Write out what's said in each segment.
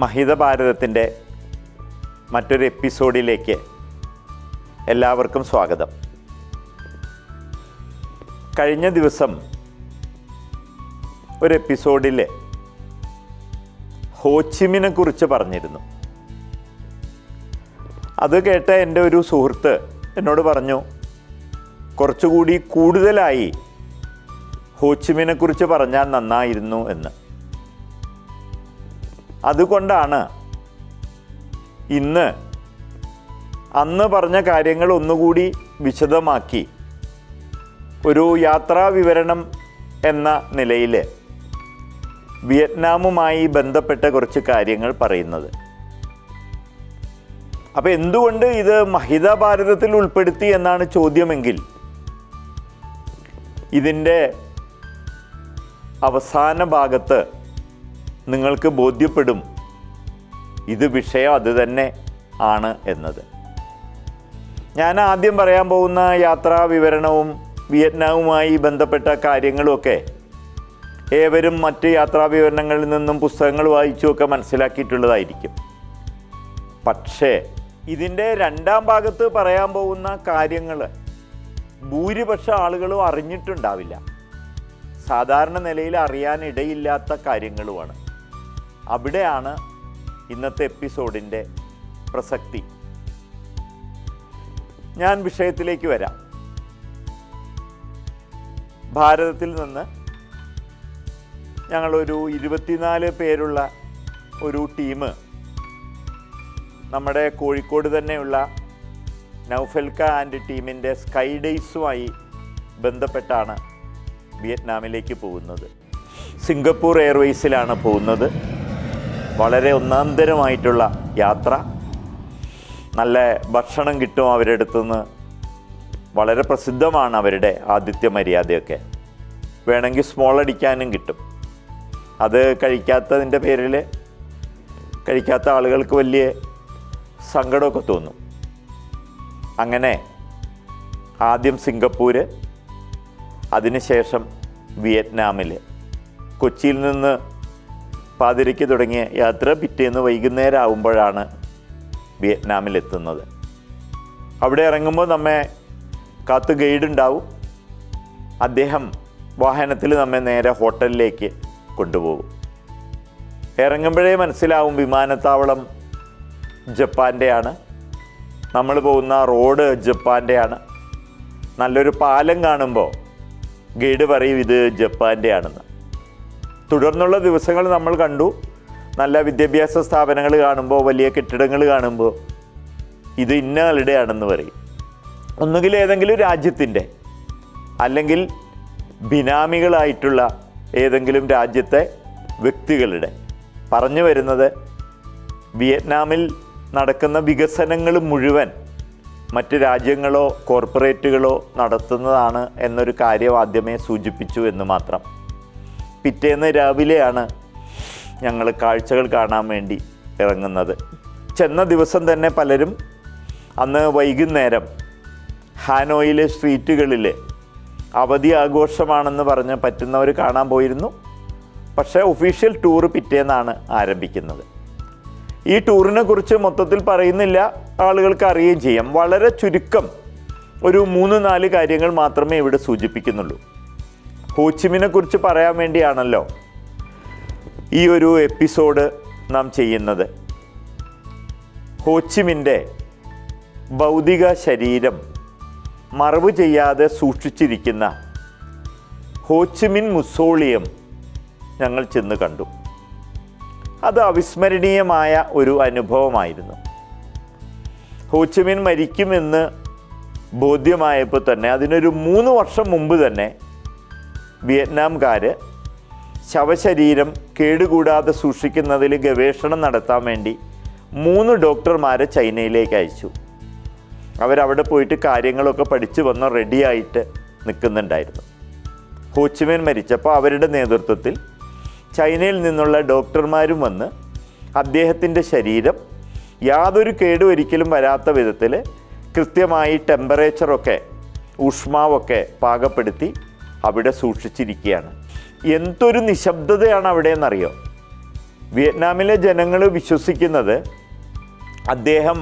മഹിത ഭാരതത്തിൻ്റെ മറ്റൊരു എപ്പിസോഡിലേക്ക് എല്ലാവർക്കും സ്വാഗതം. കഴിഞ്ഞ ദിവസം ഒരു എപ്പിസോഡിൽ ഹോച്ചിമിനെ കുറിച്ച് പറഞ്ഞിരുന്നു. അത് കേട്ട എൻ്റെ ഒരു സുഹൃത്ത് എന്നോട് പറഞ്ഞു, കുറച്ചുകൂടി കൂടുതലായി ഹോച്ചിമിനെ കുറിച്ച് പറഞ്ഞാൽ നന്നായിരുന്നു എന്ന്. അതുകൊണ്ടാണ് ഇന്ന് അന്ന് പറഞ്ഞ കാര്യങ്ങൾ ഒന്നുകൂടി വിശദമാക്കി ഒരു യാത്രാ വിവരണം എന്ന നിലയിൽ വിയറ്റ്നാമുമായി ബന്ധപ്പെട്ട കുറച്ച് കാര്യങ്ങൾ പറയുന്നത്. അപ്പോൾ എന്തുകൊണ്ട് ഇത് മഹിത ഭാരതത്തിൽ ഉൾപ്പെടുത്തി എന്നാണ് ചോദ്യമെങ്കിൽ, ഇതിൻ്റെ അവസാന ഭാഗത്ത് നിങ്ങൾക്ക് ബോധ്യപ്പെടും ഇത് വിഷയം അത് തന്നെ ആണ് എന്നത്. ഞാൻ ആദ്യം പറയാൻ പോകുന്ന യാത്രാ വിവരണവും വിയറ്റ്നാമുമായി ബന്ധപ്പെട്ട കാര്യങ്ങളുമൊക്കെ ഏവരും മറ്റ് യാത്രാ വിവരണങ്ങളിൽ നിന്നും പുസ്തകങ്ങൾ വായിച്ചുമൊക്കെ മനസ്സിലാക്കിയിട്ടുള്ളതായിരിക്കും. പക്ഷേ ഇതിൻ്റെ രണ്ടാം ഭാഗത്ത് പറയാൻ പോകുന്ന കാര്യങ്ങൾ ഭൂരിപക്ഷ ആളുകളും അറിഞ്ഞിട്ടുണ്ടാവില്ല. സാധാരണ നിലയിൽ അറിയാനിടയില്ലാത്ത കാര്യങ്ങളുമാണ്. അവിടെയാണ് ഇന്നത്തെ എപ്പിസോഡിൻ്റെ പ്രസക്തി. ഞാൻ വിഷയത്തിലേക്ക് വരാം. ഭാരതത്തിൽ നിന്ന് ഞങ്ങളൊരു 24 പേരുള്ള ഒരു ടീം നമ്മുടെ കോഴിക്കോട് തന്നെയുള്ള നൗഫൽക്ക ആൻഡ് ടീമിൻ്റെ സ്കൈ ഡേയ്സുമായി ബന്ധപ്പെട്ടാണ് വിയറ്റ്നാമിലേക്ക് പോകുന്നത്. സിംഗപ്പൂർ എയർവേസിലാണ് പോകുന്നത്. വളരെ ഒന്നാന്തരമായിട്ടുള്ള യാത്ര. നല്ല ഭക്ഷണം കിട്ടും അവരുടെ അടുത്തുനിന്ന്. വളരെ പ്രസിദ്ധമാണ് അവരുടെ ആതിഥ്യ മര്യാദയൊക്കെ. വേണമെങ്കിൽ സ്മോൾ അടിക്കാനും കിട്ടും. അത് കഴിക്കാത്തതിൻ്റെ പേരിൽ കഴിക്കാത്ത ആളുകൾക്ക് വലിയ സങ്കടമൊക്കെ തോന്നും. അങ്ങനെ ആദ്യം സിംഗപ്പൂര്, അതിനുശേഷം വിയറ്റ്നാമിൽ. കൊച്ചിയിൽ നിന്ന് പാതിരയ്ക്ക് തുടങ്ങിയ യാത്ര പിറ്റേന്ന് വൈകുന്നേരം ആകുമ്പോഴാണ് വിയറ്റ്നാമിലെത്തുന്നത്. അവിടെ ഇറങ്ങുമ്പോൾ നമ്മെ കാത്ത് ഗൈഡ് ഉണ്ടാവും. അദ്ദേഹം വാഹനത്തിൽ നമ്മെ നേരെ ഹോട്ടലിലേക്ക് കൊണ്ടുപോകും. ഇറങ്ങുമ്പോഴേ മനസ്സിലാവും വിമാനത്താവളം ജപ്പാൻ്റെയാണ്, നമ്മൾ പോകുന്ന റോഡ് ജപ്പാൻ്റെയാണ്. നല്ലൊരു പാലം കാണുമ്പോൾ ഗൈഡ് പറയും ഇത് ജപ്പാൻ്റെ ആണെന്ന്. തുടർന്നുള്ള ദിവസങ്ങൾ നമ്മൾ കണ്ടു, നല്ല വിദ്യാഭ്യാസ സ്ഥാപനങ്ങൾ കാണുമ്പോൾ, വലിയ കെട്ടിടങ്ങൾ കാണുമ്പോൾ ഇത് ഇന്ന ആളുടെയാണെന്ന് പറയും. ഒന്നുകിൽ ഏതെങ്കിലും രാജ്യത്തിൻ്റെ, അല്ലെങ്കിൽ ബിനാമികളായിട്ടുള്ള ഏതെങ്കിലും രാജ്യത്തെ വ്യക്തികളുടെ. പറഞ്ഞു വരുന്നത് വിയറ്റ്നാമിൽ നടക്കുന്ന വികസനങ്ങൾ മുഴുവൻ മറ്റ് രാജ്യങ്ങളോ കോർപ്പറേറ്റുകളോ നടത്തുന്നതാണ് എന്നൊരു കാര്യം ആദ്യമേ സൂചിപ്പിച്ചു എന്ന് മാത്രം. പിറ്റേന്ന് രാവിലെയാണ് ഞങ്ങൾ കാഴ്ചകൾ കാണാൻ വേണ്ടി ഇറങ്ങുന്നത്. ചെന്ന ദിവസം തന്നെ പലരും അന്ന് വൈകുന്നേരം ഹാനോയിലെ സ്ട്രീറ്റുകളിൽ അവധി ആഘോഷമാണെന്ന് പറഞ്ഞ് പറ്റുന്നവർ കാണാൻ പോയിരുന്നു. പക്ഷേ ഒഫീഷ്യൽ ടൂർ പിറ്റേന്നാണ് ആരംഭിക്കുന്നത്. ഈ ടൂറിനെ കുറിച്ച് മൊത്തത്തിൽ പറയുന്നില്ല, ആളുകൾക്ക് അറിയുകയും ചെയ്യാം. വളരെ ചുരുക്കം ഒരു 3-4 കാര്യങ്ങൾ മാത്രമേ ഇവിടെ സൂചിപ്പിക്കുന്നുള്ളൂ. ഹോച്ചിമിനെ കുറിച്ച് പറയാൻ വേണ്ടിയാണല്ലോ ഈ ഒരു എപ്പിസോഡ് നാം ചെയ്യുന്നത്. ഹോച്ചിമിൻ്റെ ഭൗതിക ശരീരം മറവ് ചെയ്യാതെ സൂക്ഷിച്ചിരിക്കുന്ന ഹോച്ചിമിൻ മുസോളിയം ഞങ്ങൾ ചെന്ന് കണ്ടു. അത് അവിസ്മരണീയമായ ഒരു അനുഭവമായിരുന്നു. ഹോച്ചിമിൻ മരിക്കുമെന്ന് ബോധ്യമായപ്പോൾ തന്നെ, അതിനൊരു 3 വർഷം മുമ്പ് തന്നെ വിയറ്റ്നാംകാർ ശവശരീരം കേടുകൂടാതെ സൂക്ഷിക്കുന്നതിൽ ഗവേഷണം നടത്താൻ വേണ്ടി 3 ഡോക്ടർമാരെ ചൈനയിലേക്ക് അയച്ചു. അവരവിടെ പോയിട്ട് കാര്യങ്ങളൊക്കെ പഠിച്ചു വന്ന് റെഡിയായിട്ട് നിൽക്കുന്നുണ്ടായിരുന്നു. ഹോച്ചിമിൻ മരിച്ചപ്പോൾ അവരുടെ നേതൃത്വത്തിൽ ചൈനയിൽ നിന്നുള്ള ഡോക്ടർമാരും വന്ന് അദ്ദേഹത്തിൻ്റെ ശരീരം യാതൊരു കേടും ഒരിക്കലും വരാത്ത വിധത്തിൽ കൃത്യമായി ടെമ്പറേച്ചറൊക്കെ ഊഷ്മാവൊക്കെ പാകപ്പെടുത്തി അവിടെ സൂക്ഷിച്ചിരിക്കുകയാണ്. എന്തൊരു നിശബ്ദതയാണ് അവിടെ എന്നറിയോ? വിയറ്റ്നാമിലെ ജനങ്ങൾ വിശ്വസിക്കുന്നത് അദ്ദേഹം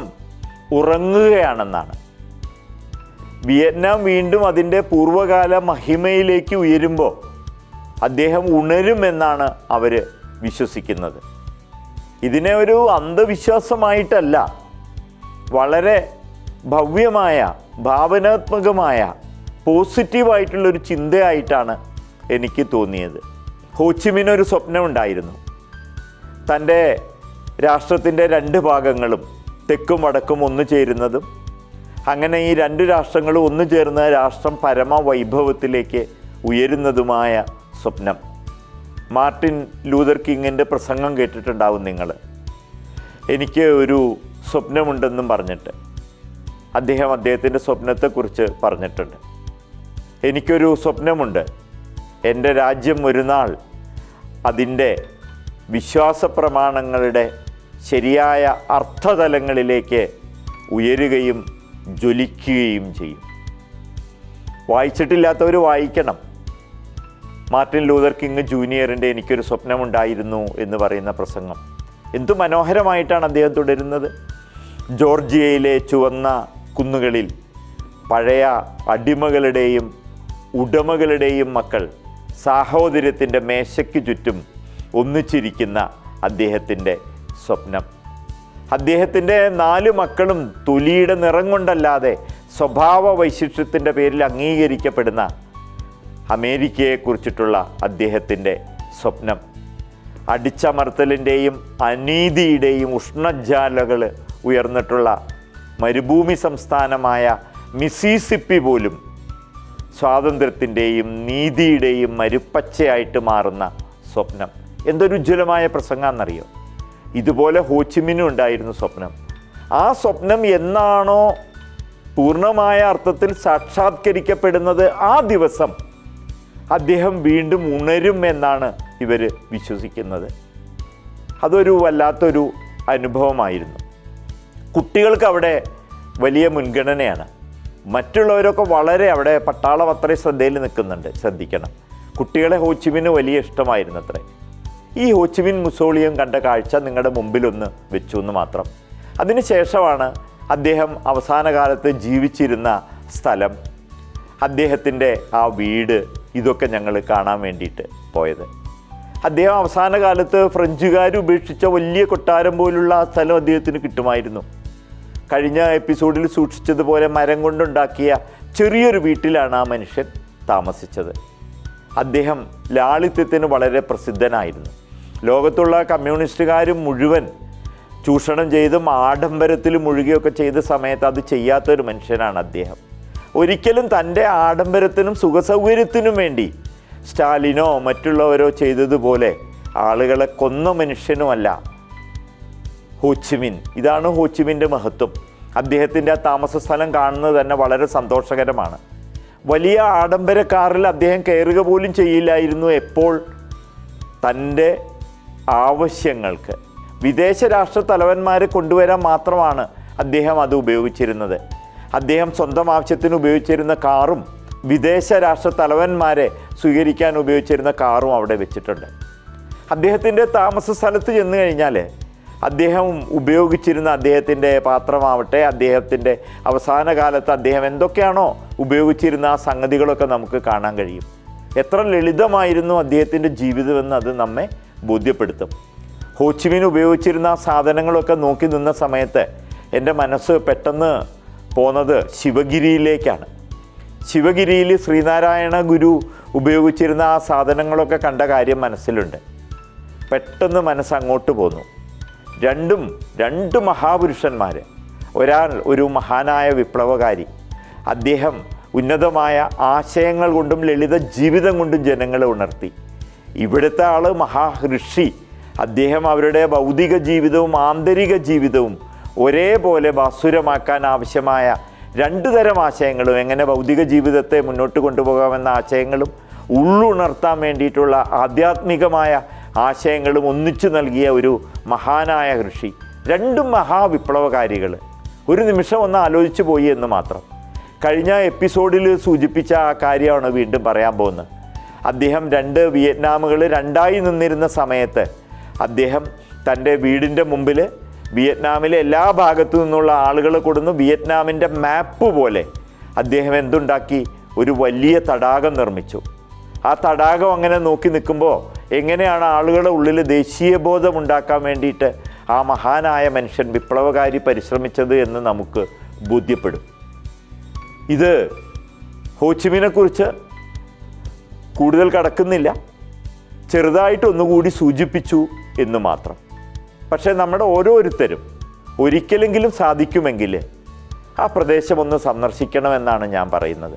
ഉറങ്ങുകയാണെന്നാണ്. വിയറ്റ്നാം വീണ്ടും അതിൻ്റെ പൂർവ്വകാല മഹിമയിലേക്ക് ഉയരുമ്പോൾ അദ്ദേഹം ഉണരുമെന്നാണ് അവർ വിശ്വസിക്കുന്നത്. ഇതിനെ ഒരു അന്ധവിശ്വാസമായിട്ടല്ല, വളരെ ഭവ്യമായ, ഭാവനാത്മകമായ, പോസിറ്റീവായിട്ടുള്ളൊരു ചിന്തയായിട്ടാണ് എനിക്ക് തോന്നിയത്. ഹോച്ചിമിന് ഒരു സ്വപ്നമുണ്ടായിരുന്നു. തൻ്റെ രാഷ്ട്രത്തിൻ്റെ 2 ഭാഗങ്ങളും തെക്കും വടക്കും ഒന്നു ചേരുന്നതും, അങ്ങനെ ഈ 2 രാഷ്ട്രങ്ങളും ഒന്നു ചേർന്ന രാഷ്ട്രം പരമവൈഭവത്തിലേക്ക് ഉയരുന്നതുമായ സ്വപ്നം. മാർട്ടിൻ ലൂതർ കിങ്ങിൻ്റെ പ്രസംഗം കേട്ടിട്ടുണ്ടാവും നിങ്ങൾ. എനിക്ക് ഒരു സ്വപ്നമുണ്ടെന്നും പറഞ്ഞിട്ട് അദ്ദേഹത്തിൻ്റെ സ്വപ്നത്തെക്കുറിച്ച് പറഞ്ഞിട്ടുണ്ട്. എനിക്കൊരു സ്വപ്നമുണ്ട്, എൻ്റെ രാജ്യം ഒരു നാൾ അതിൻ്റെ വിശ്വാസ പ്രമാണങ്ങളുടെ ശരിയായ അർത്ഥതലങ്ങളിലേക്ക് ഉയരുകയും ജ്വലിക്കുകയും ചെയ്യും. വായിച്ചിട്ടില്ലാത്തവർ വായിക്കണം. മാർട്ടിൻ ലൂതർ കിങ് ജൂനിയറിൻ്റെ എനിക്കൊരു സ്വപ്നമുണ്ടായിരുന്നു എന്ന് പറയുന്ന പ്രസംഗം. എന്തു മനോഹരമായിട്ടാണ് അദ്ദേഹം തുടരുന്നത്. ജോർജിയയിലെ ചുവന്ന കുന്നുകളിൽ പഴയ അടിമകളുടെയും ഉടമകളുടെയും മക്കൾ സാഹോദര്യത്തിൻ്റെ മേശയ്ക്ക് ചുറ്റും ഒന്നിച്ചിരിക്കുന്ന അദ്ദേഹത്തിൻ്റെ സ്വപ്നം. അദ്ദേഹത്തിൻ്റെ 4 മക്കളും തൊലിയുടെ നിറം കൊണ്ടല്ലാതെ സ്വഭാവ വൈശിഷ്ട്യത്തിൻ്റെ പേരിൽ അംഗീകരിക്കപ്പെടുന്ന അമേരിക്കയെക്കുറിച്ചിട്ടുള്ള അദ്ദേഹത്തിൻ്റെ സ്വപ്നം. അടിച്ചമർത്തലിൻ്റെയും അനീതിയുടെയും ഉഷ്ണജ്വാലകൾ ഉയർന്നിട്ടുള്ള മരുഭൂമി സംസ്ഥാനമായ മിസിസിപ്പി പോലും സ്വാതന്ത്ര്യത്തിൻ്റെയും നീതിയുടെയും മരുപ്പച്ചയായിട്ട് മാറുന്ന സ്വപ്നം. എന്തൊരു ഉജ്ജ്വലമായ പ്രസംഗമാണെന്നറിയോ. ഇതുപോലെ ഹോച്ചിമിനും ഉണ്ടായിരുന്നു സ്വപ്നം. ആ സ്വപ്നം എന്നാണോ പൂർണ്ണമായ അർത്ഥത്തിൽ സാക്ഷാത്കരിക്കപ്പെടുന്നത്, ആ ദിവസം അദ്ദേഹം വീണ്ടും ഉണരും എന്നാണ് ഇവർ വിശ്വസിക്കുന്നത്. അതൊരു വല്ലാത്തൊരു അനുഭവമായിരുന്നു. കുട്ടികൾക്ക് അവിടെ വലിയ മുൻഗണനയാണ്. മറ്റുള്ളവരൊക്കെ വളരെ അവിടെ പട്ടാളം അത്രയും ശ്രദ്ധയിൽ നിൽക്കുന്നുണ്ട്, ശ്രദ്ധിക്കണം. കുട്ടികളെ ഹോച്ചിമിന് വലിയ ഇഷ്ടമായിരുന്നു അത്രേ. ഈ ഹോച്ചിമിൻ മുസോളിയം കണ്ട കാഴ്ച നിങ്ങളുടെ മുമ്പിലൊന്ന് വെച്ചു എന്ന് മാത്രം. അതിനുശേഷമാണ് അദ്ദേഹം അവസാന കാലത്ത് ജീവിച്ചിരുന്ന സ്ഥലം, അദ്ദേഹത്തിൻ്റെ ആ വീട്, ഇതൊക്കെ ഞങ്ങൾ കാണാൻ വേണ്ടിയിട്ട് പോയത്. അദ്ദേഹം അവസാന കാലത്ത് ഫ്രഞ്ചുകാർ ഉപേക്ഷിച്ച വലിയ കൊട്ടാരം പോലുള്ള ആ സ്ഥലം അദ്ദേഹത്തിന് കിട്ടുമായിരുന്നു. കഴിഞ്ഞ എപ്പിസോഡിൽ സൂക്ഷിച്ചതുപോലെ മരം കൊണ്ടുണ്ടാക്കിയ ചെറിയൊരു വീട്ടിലാണ് ആ മനുഷ്യൻ താമസിച്ചത്. അദ്ദേഹം ലാളിത്യത്തിന് വളരെ പ്രസിദ്ധനായിരുന്നു. ലോകത്തുള്ള കമ്മ്യൂണിസ്റ്റുകാർ മുഴുവൻ ചൂഷണം ചെയ്തും ആഡംബരത്തിൽ മുഴുകുകയൊക്കെ ചെയ്ത സമയത്ത് അത് ചെയ്യാത്തൊരു മനുഷ്യനാണ് അദ്ദേഹം. ഒരിക്കലും തൻ്റെ ആഡംബരത്തിനും സുഖസൗകര്യത്തിനും വേണ്ടി സ്റ്റാലിനോ മറ്റുള്ളവരോ ചെയ്തതുപോലെ ആളുകളെ കൊന്ന മനുഷ്യനുമല്ല ഹോച്ചിമിൻ. ഇതാണ് ഹോച്ചിമിൻ്റെ മഹത്വം. അദ്ദേഹത്തിൻ്റെ ആ താമസ സ്ഥലം കാണുന്നത് തന്നെ വളരെ സന്തോഷകരമാണ്. വലിയ ആഡംബര കാറിൽ അദ്ദേഹം കയറുക പോലും ചെയ്യില്ലായിരുന്നു. എപ്പോൾ തൻ്റെ ആവശ്യങ്ങൾക്ക് വിദേശ രാഷ്ട്ര തലവന്മാരെ കൊണ്ടുവരാൻ മാത്രമാണ് അദ്ദേഹം അത് ഉപയോഗിച്ചിരുന്നത്. അദ്ദേഹം സ്വന്തം ആവശ്യത്തിന് ഉപയോഗിച്ചിരുന്ന കാറും വിദേശ രാഷ്ട്ര തലവന്മാരെ സ്വീകരിക്കാൻ ഉപയോഗിച്ചിരുന്ന കാറും അവിടെ വെച്ചിട്ടുണ്ട്. അദ്ദേഹത്തിൻ്റെ താമസ സ്ഥലത്ത് ചെന്ന് കഴിഞ്ഞാൽ അദ്ദേഹം ഉപയോഗിച്ചിരുന്ന അദ്ദേഹത്തിൻ്റെ പാത്രമാവട്ടെ, അദ്ദേഹത്തിൻ്റെ അവസാന കാലത്ത് അദ്ദേഹം എന്തൊക്കെയാണോ ഉപയോഗിച്ചിരുന്ന ആ സംഗതികളൊക്കെ നമുക്ക് കാണാൻ കഴിയും. എത്ര ലളിതമായിരുന്നു അദ്ദേഹത്തിൻ്റെ ജീവിതമെന്ന് അത് നമ്മെ ബോധ്യപ്പെടുത്തും. ഹോച്ചിമിൻ ഉപയോഗിച്ചിരുന്ന ആ സാധനങ്ങളൊക്കെ നോക്കി നിന്ന സമയത്ത് എൻ്റെ മനസ്സ് പെട്ടെന്ന് പോന്നത് ശിവഗിരിയിലേക്കാണ്. ശിവഗിരിയിൽ ശ്രീനാരായണ ഗുരു ഉപയോഗിച്ചിരുന്ന ആ സാധനങ്ങളൊക്കെ കണ്ട കാര്യം മനസ്സിലുണ്ട്. പെട്ടെന്ന് മനസ്സ് അങ്ങോട്ട് പോന്നു. രണ്ട് മഹാപുരുഷന്മാർ. ഒരാൾ ഒരു മഹാനായ വിപ്ലവകാരി, അദ്ദേഹം ഉന്നതമായ ആശയങ്ങൾ കൊണ്ടും ലളിത ജീവിതം കൊണ്ടും ജനങ്ങളെ ഉണർത്തി. ഇവിടുത്തെ ആൾ മഹാഋഷി, അദ്ദേഹം അവരുടെ ഭൗതിക ജീവിതവും ആന്തരിക ജീവിതവും ഒരേപോലെ ഭാസുരമാക്കാൻ ആവശ്യമായ 2 തരം ആശയങ്ങളും, എങ്ങനെ ഭൗതിക ജീവിതത്തെ മുന്നോട്ട് കൊണ്ടുപോകാമെന്ന ആശയങ്ങളും ഉള്ളുണർത്താൻ വേണ്ടിയിട്ടുള്ള ആധ്യാത്മികമായ ആശയങ്ങളും ഒന്നിച്ചു നൽകിയ ഒരു മഹാനായ ഋഷി. 2 മഹാവിപ്ലവകാരികൾ. ഒരു നിമിഷം ഒന്ന് ആലോചിച്ചു പോയി എന്ന് മാത്രം. കഴിഞ്ഞ എപ്പിസോഡിൽ സൂചിപ്പിച്ച ആ കാര്യമാണ് വീണ്ടും പറയാൻ പോകുന്നത്. അദ്ദേഹം 2 വിയറ്റ്നാമുകൾ 2ആയി നിന്നിരുന്ന സമയത്ത് അദ്ദേഹം തൻ്റെ വീടിൻ്റെ മുമ്പിൽ വിയറ്റ്നാമിലെ എല്ലാ ഭാഗത്തു നിന്നുള്ള ആളുകളെ കൊടുന്ന് വിയറ്റ്നാമിൻ്റെ മാപ്പ് പോലെ അദ്ദേഹം എന്തുണ്ടാക്കി? ഒരു വലിയ തടാകം നിർമ്മിച്ചു. ആ തടാകം അങ്ങനെ നോക്കി നിൽക്കുമ്പോൾ എങ്ങനെയാണ് ആളുകളുടെ ഉള്ളിൽ ദേശീയബോധം ഉണ്ടാക്കാൻ വേണ്ടിയിട്ട് ആ മഹാനായ മനുഷ്യൻ വിപ്ലവകാരി പരിശ്രമിച്ചത് എന്ന് നമുക്ക് ബോധ്യപ്പെടും. ഇത് ഹോച്ചിമിനെക്കുറിച്ച് കൂടുതൽ കടക്കുന്നില്ല, ചെറുതായിട്ടൊന്നുകൂടി സൂചിപ്പിച്ചു എന്ന് മാത്രം. പക്ഷേ നമ്മുടെ ഓരോരുത്തരും ഒരിക്കലെങ്കിലും സാധിക്കുമെങ്കിൽ ആ പ്രദേശം ഒന്ന് സന്ദർശിക്കണമെന്നാണ് ഞാൻ പറയുന്നത്.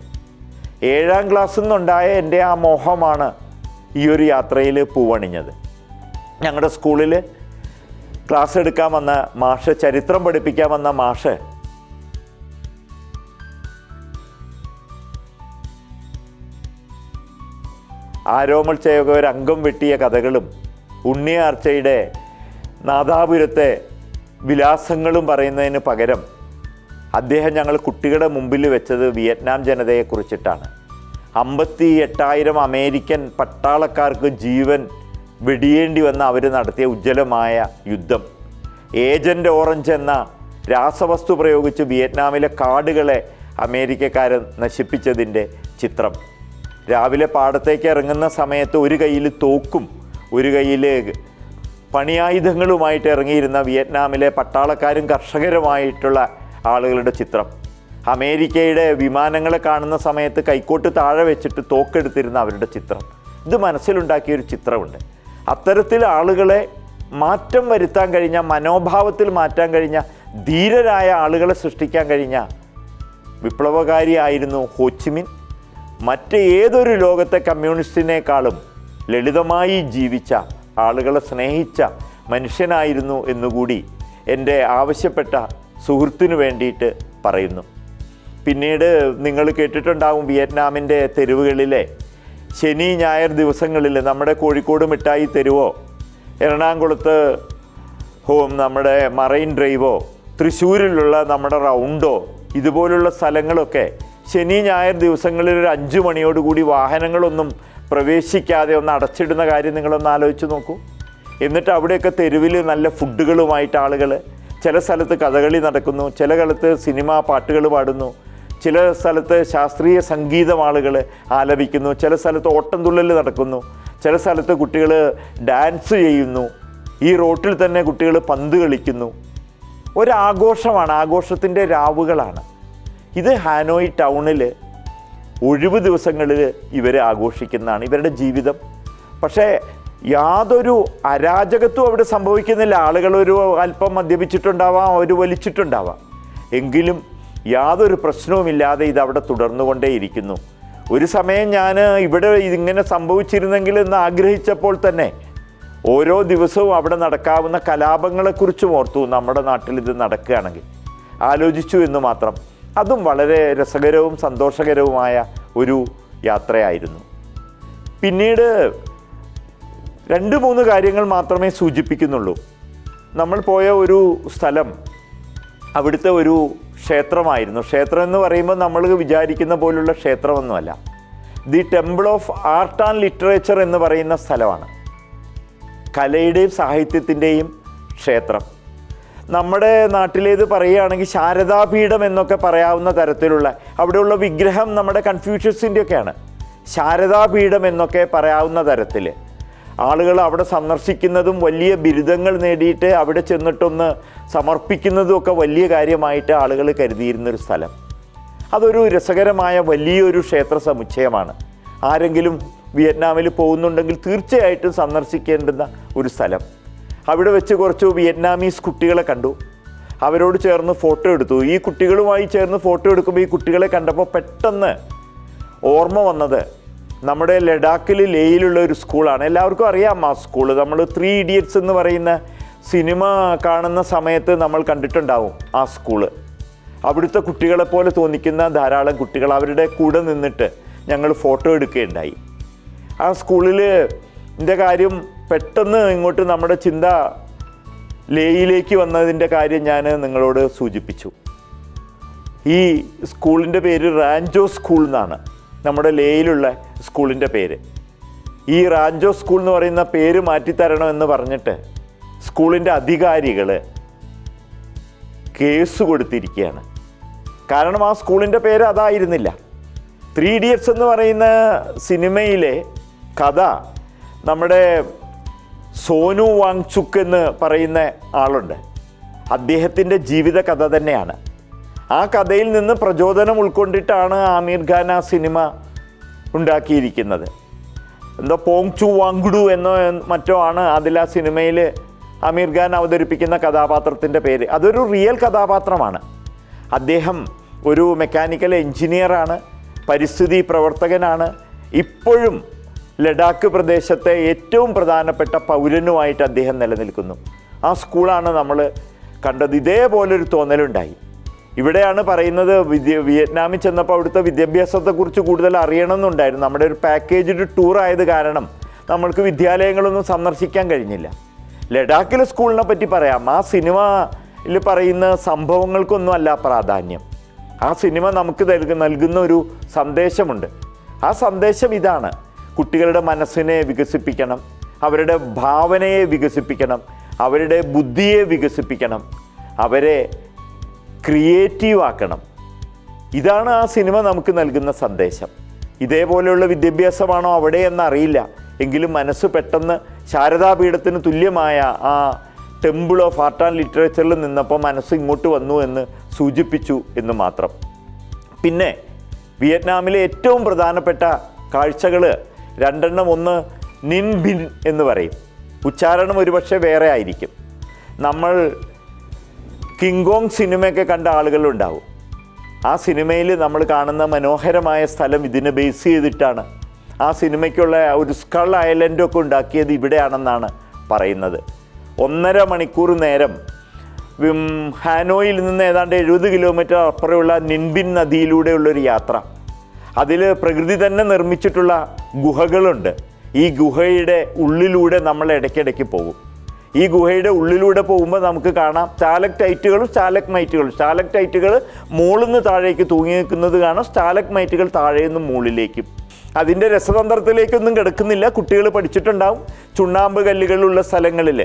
7ാം ക്ലാസ്സിൽ നിന്നുണ്ടായ എൻ്റെ ആ മോഹമാണ് ഈ ഒരു യാത്രയിൽ പൂവണിഞ്ഞത്. ഞങ്ങളുടെ സ്കൂളിൽ ക്ലാസ് എടുക്കാൻ വന്ന മാഷ്, ചരിത്രം പഠിപ്പിക്കാൻ വന്ന മാഷ് ആരോമൽ ചേകവർ അംഗം വെട്ടിയ കഥകളും ഉണ്ണിയാർച്ചയുടെ നാദാപുരത്തെ വിലാസങ്ങളും പറയുന്നതിന് പകരം അദ്ദേഹം ഞങ്ങൾ കുട്ടികളുടെ മുമ്പിൽ വെച്ചത് വിയറ്റ്നാം ജനതയെക്കുറിച്ചിട്ടാണ്. 58,000 അമേരിക്കൻ പട്ടാളക്കാർക്ക് ജീവൻ വെടിയേണ്ടി വന്ന അവർ നടത്തിയ ഉജ്ജ്വലമായ യുദ്ധം, ഏജൻ്റ് ഓറഞ്ച് എന്ന രാസവസ്തു പ്രയോഗിച്ച് വിയറ്റ്നാമിലെ കാടുകളെ അമേരിക്കക്കാർ നശിപ്പിച്ചതിൻ്റെ ചിത്രം, രാവിലെ പാടത്തേക്ക് ഇറങ്ങുന്ന സമയത്ത് ഒരു കയ്യിൽ തോക്കും ഒരു കയ്യിൽ പണിയായുധങ്ങളുമായിട്ട് ഇറങ്ങിയിരുന്ന വിയറ്റ്നാമിലെ പട്ടാളക്കാരും കർഷകരുമായിട്ടുള്ള ആളുകളുടെ ചിത്രം, അമേരിക്കയുടെ വിമാനങ്ങളെ കാണുന്ന സമയത്ത് കൈക്കോട്ട് താഴെ വെച്ചിട്ട് തോക്കെടുത്തിരുന്ന അവരുടെ ചിത്രം, ഇത് മനസ്സിലുണ്ടാക്കിയൊരു ചിത്രമുണ്ട്. അത്തരത്തിൽ ആളുകളെ മാറ്റം വരുത്താൻ കഴിഞ്ഞ, മനോഭാവത്തിൽ മാറ്റാൻ കഴിഞ്ഞ, ധീരരായ ആളുകളെ സൃഷ്ടിക്കാൻ കഴിഞ്ഞ വിപ്ലവകാരിയായിരുന്നു ഹോച്ചിമിൻ. മറ്റ് ഏതൊരു ലോകത്തെ കമ്മ്യൂണിസ്റ്റിനേക്കാളും ലളിതമായി ജീവിച്ച, ആളുകളെ സ്നേഹിച്ച മനുഷ്യനായിരുന്നു എന്നുകൂടി എൻ്റെ ആവശ്യപ്പെട്ട സുഹൃത്തിനു വേണ്ടിയിട്ട് പറയുന്നു. പിന്നീട് നിങ്ങൾ കേട്ടിട്ടുണ്ടാവും വിയറ്റ്നാമിൻ്റെ തെരുവുകളിലെ ശനി ഞായർ ദിവസങ്ങളിൽ നമ്മുടെ കോഴിക്കോട് മിഠായി തെരുവോ, എറണാകുളത്ത് നമ്മുടെ മറൈൻ ഡ്രൈവോ, തൃശ്ശൂരിലുള്ള നമ്മുടെ റൗണ്ടോ, ഇതുപോലുള്ള സ്ഥലങ്ങളൊക്കെ ശനി ഞായർ ദിവസങ്ങളിൽ ഒരു 5 മണിയോടുകൂടി വാഹനങ്ങളൊന്നും പ്രവേശിക്കാതെ ഒന്ന് അടച്ചിടുന്ന കാര്യം നിങ്ങളൊന്ന് ആലോചിച്ച് നോക്കൂ. എന്നിട്ട് അവിടെയൊക്കെ തെരുവിൽ നല്ല ഫുഡുകളുമായിട്ട് ആളുകൾ, ചില സ്ഥലത്ത് കഥകളി നടക്കുന്നു, ചില സ്ഥലത്ത് സിനിമാ പാട്ടുകൾ പാടുന്നു, ചില സ്ഥലത്ത് ശാസ്ത്രീയ സംഗീതം ആളുകൾ ആലപിക്കുന്നു, ചില സ്ഥലത്ത് ഓട്ടംതുള്ളൽ നടക്കുന്നു, ചില സ്ഥലത്ത് കുട്ടികൾ ഡാൻസ് ചെയ്യുന്നു, ഈ റോട്ടിൽ തന്നെ കുട്ടികൾ പന്ത് കളിക്കുന്നു. ഒരാഘോഷമാണ്, ആഘോഷത്തിൻ്റെ രാവുകളാണ്. ഇത് ഹാനോയ് ടൗണിൽ ഒഴിവ് ദിവസങ്ങളിൽ ഇവർ ആഘോഷിക്കുന്നതാണ് ഇവരുടെ ജീവിതം. പക്ഷേ യാതൊരു അരാജകത്വം അവിടെ സംഭവിക്കുന്നില്ല. ആളുകളൊരു അല്പം മദ്യപിച്ചിട്ടുണ്ടാവാം, അവർ വലിച്ചിട്ടുണ്ടാവാം, എങ്കിലും യാതൊരു പ്രശ്നവുമില്ലാതെ ഇതവിടെ തുടർന്നുകൊണ്ടേയിരിക്കുന്നു. ഒരു സമയം ഞാൻ ഇവിടെ ഇതിങ്ങനെ സംഭവിച്ചിരുന്നെങ്കിൽ എന്ന് ആഗ്രഹിച്ചപ്പോൾ തന്നെ ഓരോ ദിവസവും അവിടെ നടക്കാവുന്ന കലാപങ്ങളെക്കുറിച്ചും ഓർത്തു. നമ്മുടെ നാട്ടിൽ ഇത് നടക്കുകയാണെങ്കിൽ ആലോചിച്ചു എന്ന് മാത്രം. അതും വളരെ രസകരവും സന്തോഷകരവുമായ ഒരു യാത്രയായിരുന്നു. പിന്നീട് 2-3 കാര്യങ്ങൾ മാത്രമേ സൂചിപ്പിക്കുന്നുള്ളൂ. നമ്മൾ പോയ ഒരു സ്ഥലം അവിടുത്തെ ഒരു ക്ഷേത്രമായിരുന്നു. ക്ഷേത്രം എന്ന് പറയുമ്പോൾ നമ്മൾ വിചാരിക്കുന്ന പോലുള്ള ക്ഷേത്രമൊന്നുമല്ല. The temple of art and literature എന്ന് പറയുന്ന സ്ഥലമാണ്. കലയുടെയും സാഹിത്യത്തിൻ്റെയും ക്ഷേത്രം. നമ്മുടെ നാട്ടിലേത് പറയുകയാണെങ്കിൽ ശാരദാപീഠം എന്നൊക്കെ പറയാവുന്ന തരത്തിലുള്ള, അവിടെയുള്ള വിഗ്രഹം നമ്മുടെ കൺഫ്യൂഷ്യസിൻ്റെയൊക്കെയാണ്. ശാരദാപീഠം എന്നൊക്കെ പറയാവുന്ന തരത്തിൽ ആളുകൾ അവിടെ സന്ദർശിക്കുന്നതും വലിയ ബിരുദങ്ങൾ നേടിയിട്ട് അവിടെ ചെന്നിട്ടൊന്ന് സമർപ്പിക്കുന്നതും ഒക്കെ വലിയ കാര്യമായിട്ട് ആളുകൾ കരുതിയിരുന്നൊരു സ്ഥലം. അതൊരു രസകരമായ വലിയൊരു ക്ഷേത്ര സമുച്ചയമാണ്. ആരെങ്കിലും വിയറ്റ്നാമിൽ പോകുന്നുണ്ടെങ്കിൽ തീർച്ചയായിട്ടും സന്ദർശിക്കേണ്ടുന്ന ഒരു സ്ഥലം. അവിടെ വെച്ച് കുറച്ച് വിയറ്റ്നാമീസ് കുട്ടികളെ കണ്ടു. അവരോട് ചേർന്ന് ഫോട്ടോ എടുത്തു. ഈ കുട്ടികളുമായി ചേർന്ന് ഫോട്ടോ എടുക്കുമ്പോൾ ഈ കുട്ടികളെ കണ്ടപ്പോൾ പെട്ടെന്ന് ഓർമ്മ വന്നത് നമ്മുടെ ലഡാക്കിൽ ലേയിലുള്ള ഒരു സ്കൂളാണ്. എല്ലാവർക്കും അറിയാം ആ സ്കൂള്. നമ്മൾ 3 ഇഡിയറ്റ്സ് എന്ന് പറയുന്ന സിനിമ കാണുന്ന സമയത്ത് നമ്മൾ കണ്ടിട്ടുണ്ടാവും ആ സ്കൂള്. അവിടുത്തെ കുട്ടികളെപ്പോലെ തോന്നിക്കുന്ന ധാരാളം കുട്ടികൾ, അവരുടെ കൂടെ നിന്നിട്ട് ഞങ്ങൾ ഫോട്ടോ എടുക്കുകയുണ്ടായി. ആ സ്കൂളിൽ ഇതിൻ്റെ കാര്യം പെട്ടെന്ന് ഇങ്ങോട്ട് നമ്മുടെ ചിന്ത ലേയിലേക്ക് വന്നതിൻ്റെ കാര്യം ഞാൻ നിങ്ങളോട് സൂചിപ്പിച്ചു. ഈ സ്കൂളിൻ്റെ പേര് റാഞ്ചോ സ്കൂൾ എന്നാണ്, നമ്മുടെ ലേയിലുള്ള സ്കൂളിൻ്റെ പേര്. ഈ റാഞ്ചോ സ്കൂൾ എന്ന് പറയുന്ന പേര് മാറ്റിത്തരണമെന്ന് പറഞ്ഞിട്ട് സ്കൂളിൻ്റെ അധികാരികൾ കേസ് കൊടുത്തിരിക്കുകയാണ്. കാരണം ആ സ്കൂളിൻ്റെ പേര് അതായിരുന്നില്ല. 3 ഇഡിയറ്റ്സ് എന്ന് പറയുന്ന സിനിമയിലെ കഥ നമ്മുടെ സോനു വാങ്ചുക്ക് എന്ന് പറയുന്ന ആളുണ്ട്, അദ്ദേഹത്തിൻ്റെ ജീവിത കഥ തന്നെയാണ്. ആ കഥയിൽ നിന്ന് പ്രചോദനം ഉൾക്കൊണ്ടിട്ടാണ് ആമീർ ഖാൻ ആ സിനിമ ഉണ്ടാക്കിയിരിക്കുന്നത്. എന്തോ പോങ് ചു വാങ്ഡു എന്നോ മറ്റോ ആണ് അതിൽ ആ സിനിമയിൽ ആമീർ ഖാൻ അവതരിപ്പിക്കുന്ന കഥാപാത്രത്തിൻ്റെ പേര്. അതൊരു റിയൽ കഥാപാത്രമാണ്. അദ്ദേഹം ഒരു മെക്കാനിക്കൽ എഞ്ചിനീയറാണ്, പരിസ്ഥിതി പ്രവർത്തകനാണ്. ഇപ്പോഴും ലഡാക്ക് പ്രദേശത്തെ ഏറ്റവും പ്രധാനപ്പെട്ട പൗരനുമായിട്ട് അദ്ദേഹം നിലനിൽക്കുന്നു. ആ സ്കൂളാണ് നമ്മൾ കണ്ടത്. ഇതേപോലൊരു തോന്നലുണ്ടായി. ഇവിടെയാണ് പറയുന്നത് വിയറ്റ്നാമിൽ ചെന്നപ്പോൾ അവിടുത്തെ വിദ്യാഭ്യാസത്തെക്കുറിച്ച് കൂടുതൽ അറിയണമെന്നുണ്ടായിരുന്നു. നമ്മുടെ ഒരു പാക്കേജ്ഡ് ടൂർ ആയത് കാരണം നമ്മൾക്ക് വിദ്യാലയങ്ങളൊന്നും സന്ദർശിക്കാൻ കഴിഞ്ഞില്ല. ലഡാക്കിലെ സ്കൂളിനെ പറ്റി പറയാം. ആ സിനിമയിൽ പറയുന്ന സംഭവങ്ങൾക്കൊന്നും അല്ല പ്രാധാന്യം. ആ സിനിമ നമുക്ക് നൽകുന്ന ഒരു സന്ദേശമുണ്ട്. ആ സന്ദേശം ഇതാണ്: കുട്ടികളുടെ മനസ്സിനെ വികസിപ്പിക്കണം, അവരുടെ ഭാവനയെ വികസിപ്പിക്കണം, അവരുടെ ബുദ്ധിയെ വികസിപ്പിക്കണം, അവരെ ക്രിയേറ്റീവ് ആക്കണം. ഇതാണ് ആ സിനിമ നമുക്ക് നൽകുന്ന സന്ദേശം. ഇതേപോലെയുള്ള വിദ്യാഭ്യാസമാണോ അവിടെ എന്നറിയില്ല. എങ്കിലും മനസ്സ് പെട്ടെന്ന് ശാരദാപീഠത്തിന് തുല്യമായ ആ ടെമ്പിൾ ഓഫ് ആർട്ട് ആൻഡ് ലിറ്ററേച്ചറിൽ നിന്നപ്പോൾ മനസ്സ് ഇങ്ങോട്ട് വന്നു എന്ന് സൂചിപ്പിച്ചു എന്ന് മാത്രം. പിന്നെ വിയറ്റ്നാമിലെ ഏറ്റവും പ്രധാനപ്പെട്ട കാഴ്ചകൾ 2 ഒന്ന് നിൻ ബിൻ എന്ന് പറയും. ഉച്ചാരണം ഒരുപക്ഷെ വേറെ ആയിരിക്കും. നമ്മൾ കിങ്കോങ് സിനിമയൊക്കെ കണ്ട ആളുകളുണ്ടാവും. ആ സിനിമയിൽ നമ്മൾ കാണുന്ന മനോഹരമായ സ്ഥലം ഇതിനെ ബേസ് ചെയ്തിട്ടാണ്. ആ സിനിമയ്ക്കുള്ള ഒരു സ്കൾ ഐലൻഡൊക്കെ ഉണ്ടാക്കിയത് ഇവിടെയാണെന്നാണ് പറയുന്നത്. 1.5 മണിക്കൂർ നേരം ഹാനോയിൽ നിന്ന് ഏതാണ്ട് 70 കിലോമീറ്റർ അപ്പുറമുള്ള നിൻബിൻ നദിയിലൂടെയുള്ളൊരു യാത്ര. അതിൽ പ്രകൃതി തന്നെ നിർമ്മിച്ചിട്ടുള്ള ഗുഹകളുണ്ട്. ഈ ഗുഹയുടെ ഉള്ളിലൂടെ നമ്മൾ ഇടയ്ക്കിടയ്ക്ക് പോകും. ഈ ഗുഹയുടെ ഉള്ളിലൂടെ പോകുമ്പോൾ നമുക്ക് കാണാം സ്റ്റാലക്ടൈറ്റുകളും സ്റ്റാലക്മൈറ്റുകളും. സ്റ്റാലക്ടൈറ്റുകൾ മുകളിൽ നിന്ന് താഴേക്ക് തൂങ്ങി നിൽക്കുന്നത് കാണാം, സ്റ്റാലക്മൈറ്റുകൾ താഴെ നിന്ന് മുകളിലേക്കും. അതിൻ്റെ രസതന്ത്രത്തിലേക്കൊന്നും കിടക്കുന്നില്ല. കുട്ടികൾ പഠിച്ചിട്ടുണ്ടാവും. ചുണ്ണാമ്പ് കല്ലുകളുള്ള സ്ഥലങ്ങളിൽ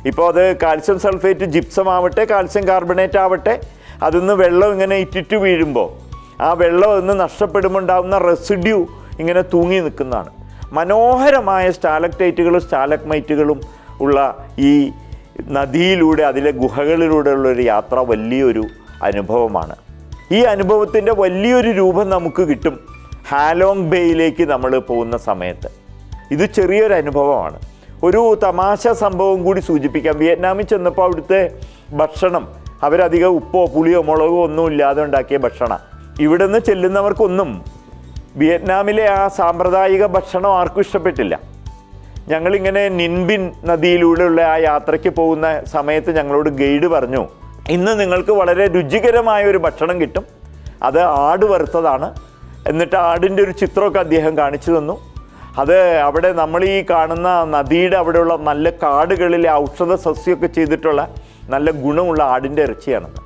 ഇപ്പോൾ അത് കാൽസ്യം സൾഫേറ്റ് ജിപ്സം ആവട്ടെ, കാൽസ്യം കാർബണേറ്റ് ആവട്ടെ, അതിന്ന് വെള്ളം ഇങ്ങനെ ഇറ്റിറ്റ് വീഴുമ്പോൾ ആ വെള്ളം ഒന്ന് നഷ്ടപ്പെടുമ്പോൾ ഉണ്ടാകുന്ന റെസിഡ്യൂ ഇങ്ങനെ തൂങ്ങി നിൽക്കുന്നതാണ്. മനോഹരമായ സ്റ്റാലക്ടൈറ്റുകളും സ്റ്റാലക്മൈറ്റുകളും ഉള്ള ഈ നദിയിലൂടെ, അതിലെ ഗുഹകളിലൂടെയുള്ളൊരു യാത്ര വലിയൊരു അനുഭവമാണ്. ഈ അനുഭവത്തിൻ്റെ വലിയൊരു രൂപം നമുക്ക് കിട്ടും ഹാലോങ് ബേയിലേക്ക് നമ്മൾ പോകുന്ന സമയത്ത്. ഇത് ചെറിയൊരു അനുഭവമാണ്. ഒരു തമാശ സംഭവം കൂടി സൂചിപ്പിക്കാം. വിയറ്റ്നാമിൽ ചെന്നപ്പോൾ അവിടുത്തെ ഭക്ഷണം അവരധികം ഉപ്പോ പുളിയോ മുളകോ ഒന്നും ഇല്ലാതെ ഉണ്ടാക്കിയ ഭക്ഷണം. ഇവിടെ നിന്ന് ചെല്ലുന്നവർക്കൊന്നും വിയറ്റ്നാമിലെ ആ സാമ്പ്രദായിക ഭക്ഷണം ആർക്കും ഇഷ്ടപ്പെട്ടില്ല. ഞങ്ങളിങ്ങനെ നിൻബിൻ നദിയിലൂടെയുള്ള ആ യാത്രയ്ക്ക് പോകുന്ന സമയത്ത് ഞങ്ങളോട് ഗൈഡ് പറഞ്ഞു, ഇന്ന് നിങ്ങൾക്ക് വളരെ രുചികരമായ ഒരു ഭക്ഷണം കിട്ടും, അത് ആട് വറുത്തതാണ്. എന്നിട്ട് ആടിൻ്റെ ഒരു ചിത്രമൊക്കെ അദ്ദേഹം കാണിച്ചു തന്നു. അത് അവിടെ നമ്മൾ ഈ കാണുന്ന നദിയുടെ അവിടെയുള്ള നല്ല കാടുകളിലെ ഔഷധ സസ്യമൊക്കെ ചെയ്തിട്ടുള്ള നല്ല ഗുണമുള്ള ആടിൻ്റെ ഇറച്ചിയാണെന്ന്.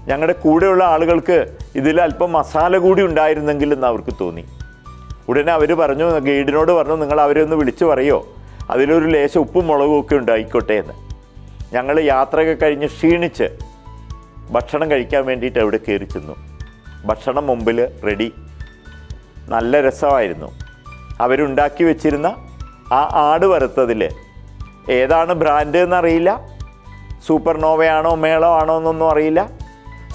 ഞങ്ങളുടെ കൂടെയുള്ള ആളുകൾക്ക് ഇതിൽ അല്പം മസാല കൂടി ഉണ്ടായിരുന്നെങ്കിലെന്ന് അവർക്ക് തോന്നി. ഉടനെ അവർ പറഞ്ഞു, ഗൈഡിനോട് പറഞ്ഞു, നിങ്ങൾ അവരെ ഒന്ന് വിളിച്ചു പറയോ, അതിലൊരു ലേശം ഉപ്പും മുളകും ഒക്കെ ഉണ്ടായിക്കോട്ടെ എന്ന്. ഞങ്ങൾ യാത്രയൊക്കെ കഴിഞ്ഞ് ക്ഷീണിച്ച് ഭക്ഷണം കഴിക്കാൻ വേണ്ടിയിട്ട് അവിടെ കയറി ചെന്നു. ഭക്ഷണം മുമ്പിൽ റെഡി. നല്ല രസമായിരുന്നു. അവരുണ്ടാക്കി വെച്ചിരുന്ന ആ ആട് വറുത്തതിൽ ഏതാണ് ബ്രാൻഡ് എന്നറിയില്ല, സൂപ്പർ നോവയാണോ മേളോ ആണോ എന്നൊന്നും അറിയില്ല,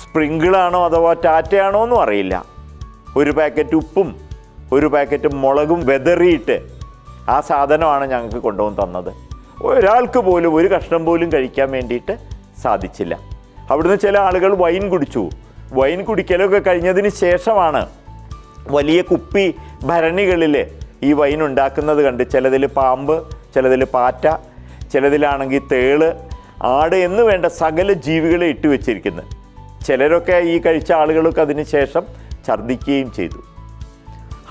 സ്പ്രിങ്കിളാണോ അഥവാ ടാറ്റയാണോ എന്നും അറിയില്ല. ഒരു പാക്കറ്റ് ഉപ്പും ഒരു പാക്കറ്റ് മുളകും വെതറിയിട്ട് ആ സാധനമാണ് ഞങ്ങൾക്ക് കൊണ്ടുവന്ന് തന്നത്. ഒരാൾക്ക് പോലും ഒരു കഷ്ണം പോലും കഴിക്കാൻ വേണ്ടിയിട്ട് സാധിച്ചില്ല. അവിടുന്ന് ചില ആളുകൾ വൈൻ കുടിച്ചു. വൈൻ കുടിക്കലൊക്കെ കഴിഞ്ഞതിന് ശേഷമാണ് വലിയ കുപ്പി ഭരണികളിൽ ഈ വൈൻ ഉണ്ടാക്കുന്നത് കണ്ട്. ചിലതിൽ പാമ്പ്, ചിലതിൽ പാറ്റ, ചിലതിലാണെങ്കിൽ തേള്, ആട് എന്ന് വേണ്ട സകല ജീവികളെ ഇട്ട് വെച്ചിരിക്കുന്നത്. ചിലരൊക്കെ ഈ കഴിച്ച ആളുകളൊക്കെ അതിന് ശേഷം ഛർദ്ദിക്കുകയും ചെയ്തു.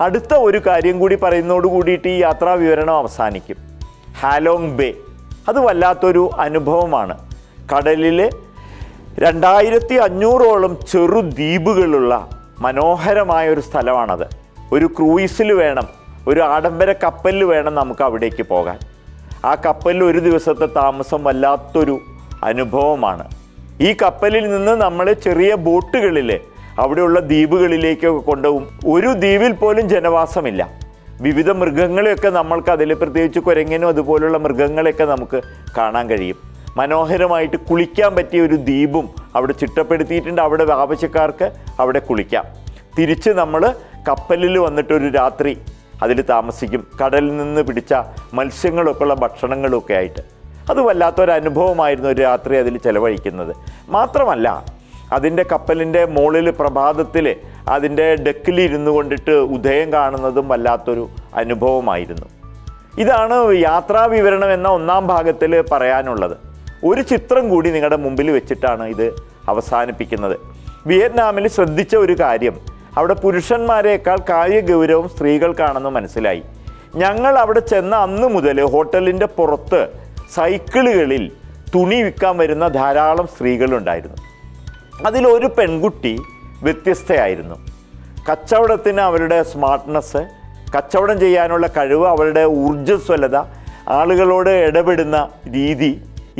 അടുത്ത ഒരു കാര്യം കൂടി പറയുന്നതോട് കൂടിയിട്ട് ഈ യാത്രാ വിവരണം അവസാനിക്കും. ഹാലോങ് ബേ അത് വല്ലാത്തൊരു അനുഭവമാണ്. കടലിൽ 2500ഓളം ചെറു ദ്വീപുകളുള്ള മനോഹരമായ ഒരു സ്ഥലമാണത്. ഒരു ക്രൂയിസിൽ വേണം ഒരു ആഡംബര കപ്പലിൽ വേണം നമുക്ക് അവിടേക്ക് പോകാൻ. ആ കപ്പലിൽ ഒരു ദിവസത്തെ താമസം വല്ലാത്തൊരു അനുഭവമാണ്. ഈ കപ്പലിൽ നിന്ന് നമ്മൾ ചെറിയ ബോട്ടുകളിൽ അവിടെയുള്ള ദ്വീപുകളിലേക്കൊക്കെ കൊണ്ടുപോകും. ഒരു ദ്വീപിൽ പോലും ജനവാസമില്ല. വിവിധ മൃഗങ്ങളെയൊക്കെ നമ്മൾക്ക് അതിൽ, പ്രത്യേകിച്ച് കുരങ്ങനും അതുപോലുള്ള മൃഗങ്ങളെയൊക്കെ നമുക്ക് കാണാൻ കഴിയും. മനോഹരമായിട്ട് കുളിക്കാൻ പറ്റിയ ഒരു ദ്വീപും അവിടെ ചിട്ടപ്പെടുത്തിയിട്ടുണ്ട്. അവിടെ ആവശ്യക്കാർക്ക് അവിടെ കുളിക്കാം. തിരിച്ച് നമ്മൾ കപ്പലിൽ വന്നിട്ടൊരു രാത്രി അതിൽ താമസിക്കും. കടലിൽ നിന്ന് പിടിച്ച മത്സ്യങ്ങളൊക്കെ ഉള്ള ഭക്ഷണങ്ങളൊക്കെ ആയിട്ട്. അത് വല്ലാത്തൊരനുഭവമായിരുന്നു ഒരു രാത്രി അതിൽ ചിലവഴിക്കുന്നത്. മാത്രമല്ല, അതിൻ്റെ കപ്പലിൻ്റെ മുകളിൽ പ്രഭാതത്തിൽ അതിൻ്റെ ഡെക്കിൽ ഇരുന്നു കൊണ്ടിട്ട് ഉദയം കാണുന്നതും വല്ലാത്തൊരു അനുഭവമായിരുന്നു. ഇതാണ് യാത്രാ വിവരണം എന്ന ഒന്നാം ഭാഗത്തിൽ പറയാനുള്ളത്. ഒരു ചിത്രം കൂടി നിങ്ങളുടെ മുമ്പിൽ വെച്ചിട്ടാണ് ഇത് അവസാനിപ്പിക്കുന്നത്. വിയറ്റ്നാമിൽ ശ്രദ്ധിച്ച ഒരു കാര്യം, അവിടെ പുരുഷന്മാരെക്കാൾ കാര്യഗൗരവം സ്ത്രീകൾക്കാണെന്ന് മനസ്സിലായി. ഞങ്ങൾ അവിടെ ചെന്ന അന്ന് മുതൽ ഹോട്ടലിൻ്റെ പുറത്ത് സൈക്കിളുകളിൽ തുണി വിൽക്കാൻ വരുന്ന ധാരാളം സ്ത്രീകളുണ്ടായിരുന്നു. അതിലൊരു പെൺകുട്ടി വ്യത്യസ്തയായിരുന്നു. കച്ചവടത്തിന് അവരുടെ സ്മാർട്ട്നെസ്, കച്ചവടം ചെയ്യാനുള്ള കഴിവ്, അവരുടെ ഊർജ്ജസ്വലത, ആളുകളോട് ഇടപെടുന്ന രീതി,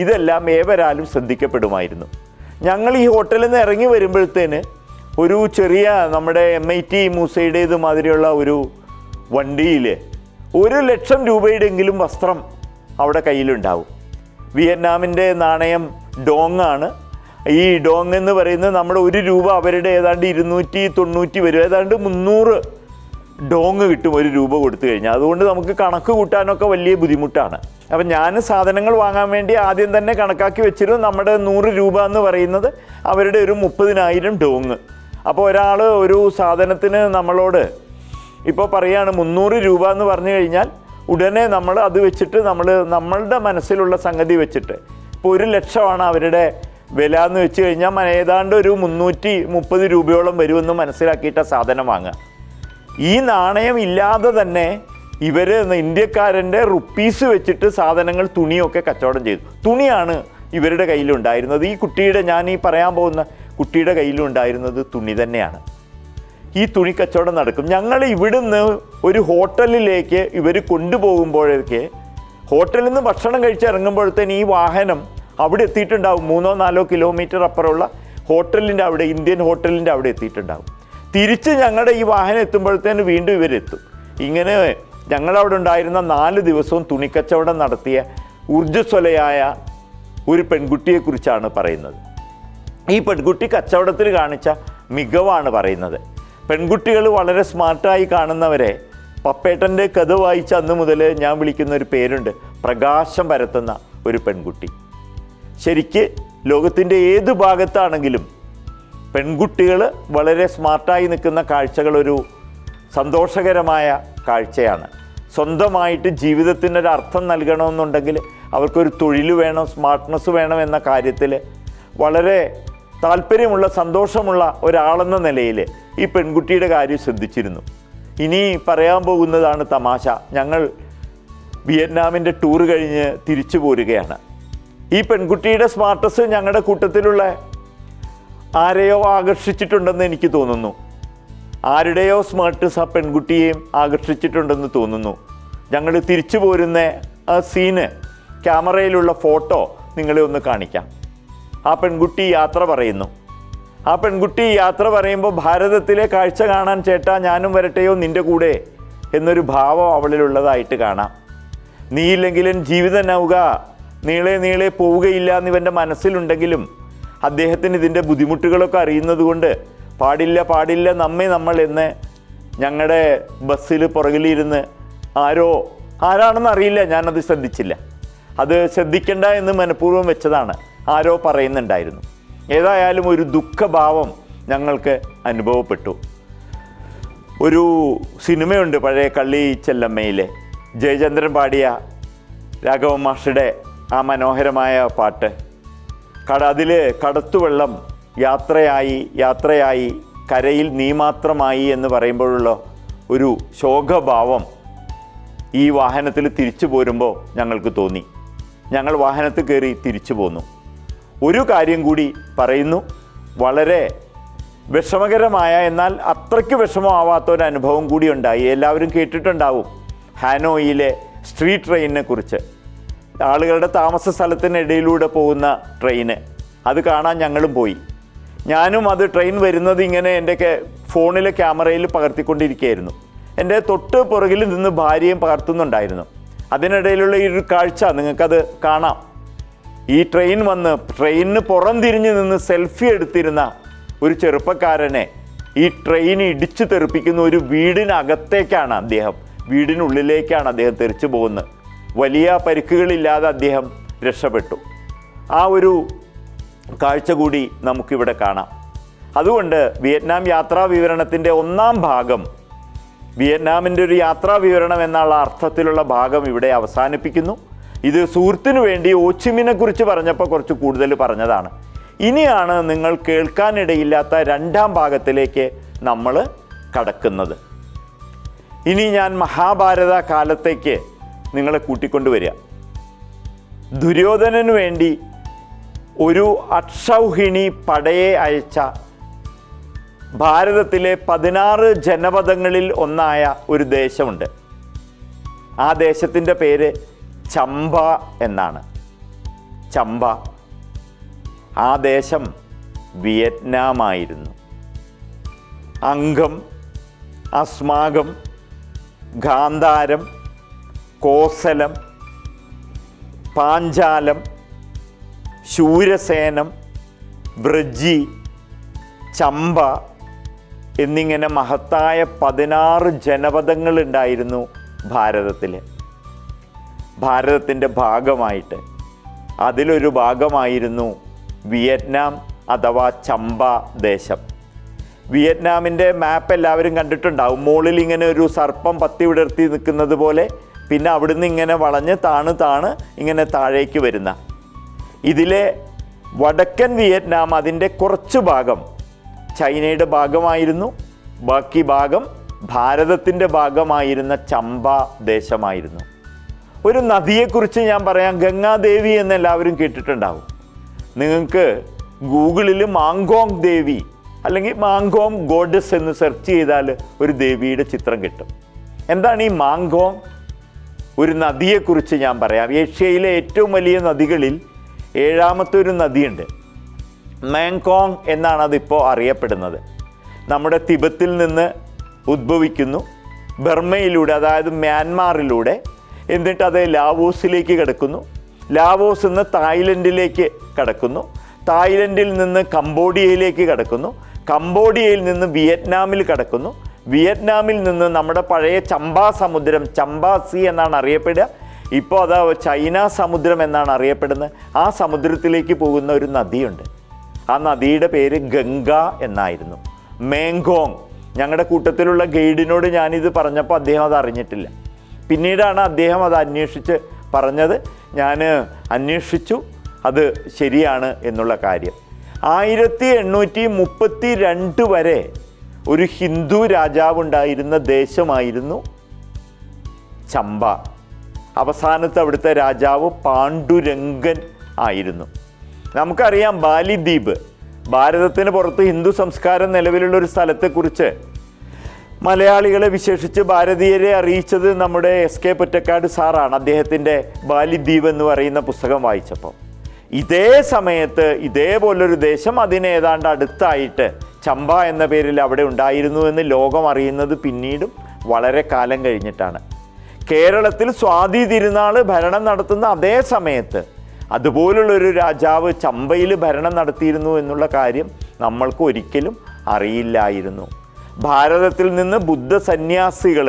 ഇതെല്ലാം ഏവരാലും ശ്രദ്ധിക്കപ്പെടുമായിരുന്നു. ഞങ്ങൾ ഈ ഹോട്ടലിൽ നിന്ന് ഇറങ്ങി വരുമ്പോഴത്തേന് ഒരു ചെറിയ നമ്മുടെ MIT മൂസയുടേത് മാതിരിയുള്ള ഒരു വണ്ടിയിൽ 1,00,000 രൂപയുടെയെങ്കിലും വസ്ത്രം അവിടെ കയ്യിലുണ്ടാവും. വിയറ്റ്നാമിൻ്റെ നാണയം ഡോങ് ആണ്. ഈ ഡോങ് എന്ന് പറയുന്നത് നമ്മുടെ 1 രൂപ അവരുടെ ഏതാണ്ട് 290 വരും. ഏതാണ്ട് 300 ഡോങ് കിട്ടും 1 രൂപ കൊടുത്തു കഴിഞ്ഞാൽ. അതുകൊണ്ട് നമുക്ക് കണക്ക് കൂട്ടാനൊക്കെ വലിയ ബുദ്ധിമുട്ടാണ്. അപ്പം ഞാൻ സാധനങ്ങൾ വാങ്ങാൻ വേണ്ടി ആദ്യം തന്നെ കണക്കാക്കി വെച്ചിരുന്നു. നമ്മുടെ 100 രൂപ എന്ന് പറയുന്നത് അവരുടെ ഒരു 30,000 ഡോങ്. അപ്പോൾ ഒരാൾ ഒരു സാധനത്തിന് നമ്മളോട് ഇപ്പോൾ പറയുകയാണ് 300 രൂപ എന്ന് പറഞ്ഞു കഴിഞ്ഞാൽ ഉടനെ നമ്മൾ അത് വെച്ചിട്ട് നമ്മളുടെ മനസ്സിലുള്ള സംഗതി വെച്ചിട്ട് ഇപ്പോൾ 1,00,000 അവരുടെ വില എന്ന് വെച്ച് കഴിഞ്ഞാൽ ഏതാണ്ട് ഒരു 330 രൂപയോളം വരുമെന്ന് മനസ്സിലാക്കിയിട്ട് സാധനം വാങ്ങുക. ഈ നാണയം ഇല്ലാതെ തന്നെ ഇവർ ഇന്ത്യക്കാരൻ്റെ റുപ്പീസ് വെച്ചിട്ട് സാധനങ്ങൾ, തുണിയൊക്കെ കച്ചവടം ചെയ്തു. തുണിയാണ് ഇവരുടെ കയ്യിലുണ്ടായിരുന്നത്. ഈ കുട്ടിയുടെ, ഞാൻ ഈ പറയാൻ പോകുന്ന കുട്ടിയുടെ കയ്യിലുണ്ടായിരുന്നത് തുണി തന്നെയാണ്. ഈ തുണി കച്ചവടം നടക്കും. ഞങ്ങൾ ഇവിടുന്ന് ഒരു ഹോട്ടലിലേക്ക് ഇവർ കൊണ്ടുപോകുമ്പോഴേക്ക്, ഹോട്ടലിൽ നിന്ന് ഭക്ഷണം കഴിച്ച് ഇറങ്ങുമ്പോഴത്തേന് ഈ വാഹനം അവിടെ എത്തിയിട്ടുണ്ടാവും. 3-4 കിലോമീറ്റർ അപ്പുറമുള്ള ഹോട്ടലിൻ്റെ അവിടെ, ഇന്ത്യൻ ഹോട്ടലിൻ്റെ അവിടെ എത്തിയിട്ടുണ്ടാവും. തിരിച്ച് ഞങ്ങളുടെ ഈ വാഹനം എത്തുമ്പോഴത്തേന് വീണ്ടും ഇവരെത്തും. ഇങ്ങനെ ഞങ്ങളവിടെ ഉണ്ടായിരുന്ന 4 ദിവസവും തുണിക്കച്ചവടം നടത്തിയ ഊർജ്ജസ്വലയായ ഒരു പെൺകുട്ടിയെക്കുറിച്ചാണ് പറയുന്നത്. ഈ പെൺകുട്ടി കച്ചവടത്തിൽ കാണിച്ച മികവാണ് പറയുന്നത്. പെൺകുട്ടികൾ വളരെ സ്മാർട്ടായി കാണുന്നവരെ പപ്പേട്ടൻ്റെ കഥ വായിച്ച അന്ന് മുതൽ ഞാൻ വിളിക്കുന്ന ഒരു പേരുണ്ട്, പ്രകാശം പരത്തുന്ന ഒരു പെൺകുട്ടി. ശരിക്ക് ലോകത്തിൻ്റെ ഏത് ഭാഗത്താണെങ്കിലും പെൺകുട്ടികൾ വളരെ സ്മാർട്ടായി നിൽക്കുന്ന കാഴ്ചകളൊരു സന്തോഷകരമായ കാഴ്ചയാണ്. സ്വന്തമായിട്ട് ജീവിതത്തിനൊരു അർത്ഥം നൽകണമെന്നുണ്ടെങ്കിൽ അവർക്കൊരു തൊഴിൽ വേണം, സ്മാർട്ട്നെസ് വേണം എന്ന കാര്യത്തിൽ വളരെ താല്പര്യമുള്ള, സന്തോഷമുള്ള ഒരാളെന്ന നിലയിൽ ഈ പെൺകുട്ടിയുടെ കാര്യം ശ്രദ്ധിച്ചിരുന്നു. ഇനി പറയാൻ പോകുന്നതാണ് തമാശ. ഞങ്ങൾ വിയറ്റ്നാമിൻ്റെ ടൂർ കഴിഞ്ഞ് തിരിച്ചു പോരുകയാണ്. ഈ പെൺകുട്ടിയുടെ സ്മാർട്ട്നെസ് ഞങ്ങളുടെ കൂട്ടത്തിലുള്ള ആരെയോ ആകർഷിച്ചിട്ടുണ്ടെന്ന് എനിക്ക് തോന്നുന്നു. ആരുടെയോ സ്മാർട്ട്നെസ് ആ പെൺകുട്ടിയെയും ആകർഷിച്ചിട്ടുണ്ടെന്ന് തോന്നുന്നു. ഞങ്ങൾ തിരിച്ചു പോരുന്ന ആ സീന്, ക്യാമറയിലുള്ള ഫോട്ടോ നിങ്ങളെ ഒന്ന് കാണിക്കാം. ആ പെൺകുട്ടി യാത്ര പറയുന്നു. ആ പെൺകുട്ടി യാത്ര പറയുമ്പോൾ ഭാരതത്തിലെ കാഴ്ച കാണാൻ ചേട്ടാ ഞാനും വരട്ടെയോ നിൻ്റെ കൂടെ എന്നൊരു ഭാവം അവളിലുള്ളതായിട്ട് കാണാം. നീയില്ലെങ്കിലും ജീവിത നൗക നീളെ നീളെ പോവുകയില്ല എന്നിവൻ്റെ മനസ്സിലുണ്ടെങ്കിലും അദ്ദേഹത്തിന് ഇതിൻ്റെ ബുദ്ധിമുട്ടുകളൊക്കെ അറിയുന്നത് കൊണ്ട് പാടില്ല നമ്മൾ എന്ന് ഞങ്ങളുടെ ബസ്സിൽ പുറകിലിരുന്ന് ആരാണെന്ന് അറിയില്ല, ഞാനത് ശ്രദ്ധിച്ചില്ല. അത് ശ്രദ്ധിക്കണ്ട എന്ന് മനഃപൂർവ്വം വെച്ചതാണ്. ആരോ പറയുന്നുണ്ടായിരുന്നു. ഏതായാലും ഒരു ദുഃഖഭാവം ഞങ്ങൾക്ക് അനുഭവപ്പെട്ടു. ഒരു സിനിമയുണ്ട് പഴയ കള്ളി ചെല്ലമ്മയിലെ, ജയചന്ദ്രൻ പാടിയ രാഘവ മാഷയുടെ ആ മനോഹരമായ പാട്ട്. അതിൽ കടത്തുവെള്ളം യാത്രയായി കരയിൽ നീ മാത്രമായി എന്ന് പറയുമ്പോഴുള്ള ഒരു ശോകഭാവം ഈ വാഹനത്തിൽ തിരിച്ചു പോരുമ്പോൾ ഞങ്ങൾക്ക് തോന്നി. ഞങ്ങൾ വാഹനത്തിൽ കയറി തിരിച്ചു പോന്നു. ഒരു കാര്യം കൂടി പറയുന്നു, വളരെ വിഷമകരമായ എന്നാൽ അത്രയ്ക്ക് വിഷമമാവാത്ത ഒരു അനുഭവം കൂടി ഉണ്ടായി. എല്ലാവരും കേട്ടിട്ടുണ്ടാവും ഹാനോയിലെ സ്ട്രീറ്റ് ട്രെയിനിനെ കുറിച്ച്. ആളുകളുടെ താമസ സ്ഥലത്തിനിടയിലൂടെ പോകുന്ന ട്രെയിന്, അത് കാണാൻ ഞങ്ങളും പോയി. ഞാനും അത് ട്രെയിൻ വരുന്നത് ഇങ്ങനെ എൻ്റെ ഫോണിലെ ക്യാമറയിൽ പകർത്തിക്കൊണ്ടിരിക്കുകയായിരുന്നു. എൻ്റെ തൊട്ട് പുറകിൽ നിന്ന് ഭാര്യയും പകർത്തുന്നുണ്ടായിരുന്നു. അതിനിടയിലുള്ള ഈ ഒരു കാഴ്ച നിങ്ങൾക്കത് കാണാം. ഈ ട്രെയിൻ വന്ന് ട്രെയിനിന് പുറം തിരിഞ്ഞ് നിന്ന് സെൽഫി എടുത്തിരുന്ന ഒരു ചെറുപ്പക്കാരനെ ഈ ട്രെയിൻ ഇടിച്ചു തെറിപ്പിക്കുന്ന ഒരു വീടിനകത്തേക്കാണ് അദ്ദേഹം, വീടിനുള്ളിലേക്കാണ് അദ്ദേഹം തെറിച്ചു പോകുന്നത്. വലിയ പരിക്കുകളില്ലാതെ അദ്ദേഹം രക്ഷപ്പെട്ടു. ആ ഒരു കാഴ്ച കൂടി നമുക്കിവിടെ കാണാം. അതുകൊണ്ട് വിയറ്റ്നാം യാത്രാ വിവരണത്തിൻ്റെ ഒന്നാം ഭാഗം, വിയറ്റ്നാമിൻ്റെ ഒരു യാത്രാ വിവരണം എന്നുള്ള അർത്ഥത്തിലുള്ള ഭാഗം ഇവിടെ അവസാനിപ്പിക്കുന്നു. ഇത് സുഹൃത്തിനു വേണ്ടി ഓച്ചിമിനെ കുറിച്ച് പറഞ്ഞപ്പോൾ കുറച്ച് കൂടുതൽ പറഞ്ഞതാണ്. ഇനിയാണ് നിങ്ങൾ കേൾക്കാനിടയില്ലാത്ത രണ്ടാം ഭാഗത്തിലേക്ക് നമ്മൾ കടക്കുന്നത്. ഇനി ഞാൻ മഹാഭാരത കാലത്തേക്ക് നിങ്ങളെ കൂട്ടിക്കൊണ്ടുവരിക. ദുര്യോധനന് വേണ്ടി ഒരു അക്ഷൗഹിണി പടയെ അയച്ച ഭാരതത്തിലെ 16 ജനപദങ്ങളിൽ ഒന്നായ ഒരു ദേശമുണ്ട്. ആ ദേശത്തിൻ്റെ പേര് ചമ്പ എന്നാണ്. ചമ്പ. ആ ദേശം വിയറ്റ്നാമായിരുന്നു. അംഗം, അസ്മാകം, ഗാന്ധാരം, കോസലം, പാഞ്ചാലം, ശൂരസേനം, ബ്രജി, ചമ്പ എന്നിങ്ങനെ മഹത്തായ 16 ജനപദങ്ങളുണ്ടായിരുന്നു ഭാരതത്തിൽ. ഭാരതത്തിൻ്റെ ഭാഗമായിട്ട് അതിലൊരു ഭാഗമായിരുന്നു വിയറ്റ്നാം അഥവാ ചമ്പ ദേശം. വിയറ്റ്നാമിൻ്റെ മാപ്പ് എല്ലാവരും കണ്ടിട്ടുണ്ടാവും. മുകളിൽ ഇങ്ങനെ ഒരു സർപ്പം പത്തി വിടർത്തി നിൽക്കുന്നത് പോലെ, പിന്നെ അവിടുന്ന് ഇങ്ങനെ വളഞ്ഞ് താണ് ഇങ്ങനെ താഴേക്ക് വരുന്ന. ഇതിലെ വടക്കൻ വിയറ്റ്നാം, അതിൻ്റെ കുറച്ച് ഭാഗം ചൈനയുടെ ഭാഗമായിരുന്നു. ബാക്കി ഭാഗം ഭാരതത്തിൻ്റെ ഭാഗമായിരുന്ന ചമ്പ ദേശമായിരുന്നു. ഒരു നദിയെക്കുറിച്ച് ഞാൻ പറയാം. ഗംഗാദേവി എന്ന് എല്ലാവരും കേട്ടിട്ടുണ്ടാവും. നിങ്ങൾക്ക് ഗൂഗിളിൽ മാങ്കോങ് ദേവി അല്ലെങ്കിൽ മാങ്കോങ് ഗോഡസ് എന്ന് സെർച്ച് ചെയ്താൽ ഒരു ദേവിയുടെ ചിത്രം കിട്ടും. എന്താണ് ഈ മാങ്കോങ്? ഒരു നദിയെക്കുറിച്ച് ഞാൻ പറയാം. ഏഷ്യയിലെ ഏറ്റവും വലിയ നദികളിൽ 7ാമത്തെ ഒരു നദിയുണ്ട്. മേങ്കോങ് എന്നാണ് അതിപ്പോൾ അറിയപ്പെടുന്നത്. നമ്മുടെ തിബത്തിൽ നിന്ന് ഉദ്ഭവിക്കുന്നു, ബർമയിലൂടെ അതായത് മ്യാൻമാറിലൂടെ, എന്നിട്ട് അത് ലാവോസിലേക്ക് കിടക്കുന്നു. ലാവോസിൽ നിന്ന് തായ്ലൻഡിലേക്ക് കടക്കുന്നു. തായ്ലൻഡിൽ നിന്ന് കംബോഡിയയിലേക്ക് കടക്കുന്നു. കംബോഡിയയിൽ നിന്ന് വിയറ്റ്നാമിൽ കടക്കുന്നു. വിയറ്റ്നാമിൽ നിന്ന് നമ്മുടെ പഴയ ചമ്പാ സമുദ്രം, ചമ്പാ സീ എന്നാണ് അറിയപ്പെടുക. ഇപ്പോൾ അത് ചൈന സമുദ്രം എന്നാണ് അറിയപ്പെടുന്നത്. ആ സമുദ്രത്തിലേക്ക് പോകുന്ന ഒരു നദിയുണ്ട്. ആ നദിയുടെ പേര് ഗംഗ എന്നായിരുന്നു. മേങ്കോങ്. ഞങ്ങളുടെ കൂട്ടത്തിലുള്ള ഗൈഡിനോട് ഞാനിത് പറഞ്ഞപ്പോൾ അദ്ദേഹം അത് അറിഞ്ഞിട്ടില്ല. പിന്നീടാണ് അദ്ദേഹം അത് അന്വേഷിച്ച് പറഞ്ഞത്. ഞാൻ അന്വേഷിച്ചു, അത് ശരിയാണ് എന്നുള്ള കാര്യം. 1832 വരെ ഒരു ഹിന്ദു രാജാവുണ്ടായിരുന്ന ദേശമായിരുന്നു ചമ്പ. അവസാനത്തെ അവിടുത്തെ രാജാവ് പാണ്ഡുരംഗൻ ആയിരുന്നു. നമുക്കറിയാം ബാലിദ്വീപ്, ഭാരതത്തിന് പുറത്ത് ഹിന്ദു സംസ്കാരം നിലവിലുള്ള ഒരു സ്ഥലത്തെക്കുറിച്ച് മലയാളികളെ വിശേഷിച്ച് ഭാരതീയരെ അറിയിച്ചത് നമ്മുടെ എസ് കെ പൊറ്റക്കാട് സാറാണ്. അദ്ദേഹത്തിൻ്റെ ബാലിദ്വീപ് എന്ന് പറയുന്ന പുസ്തകം വായിച്ചപ്പോൾ ഇതേ സമയത്ത് ഇതേപോലൊരു ദേശം അതിന് ഏതാണ്ട് അടുത്തായിട്ട് ചമ്പ എന്ന പേരിൽ അവിടെ ഉണ്ടായിരുന്നു എന്ന് ലോകം അറിയുന്നത് പിന്നീടും വളരെ കാലം കഴിഞ്ഞിട്ടാണ്. കേരളത്തിൽ സ്വാതി തിരുനാൾ ഭരണം നടത്തുന്ന അതേ സമയത്ത് അതുപോലുള്ളൊരു രാജാവ് ചമ്പയിൽ ഭരണം നടത്തിയിരുന്നു എന്നുള്ള കാര്യം നമ്മൾക്ക് ഒരിക്കലും അറിയില്ലായിരുന്നു. ഭാരതത്തിൽ നിന്ന് ബുദ്ധ സന്യാസികൾ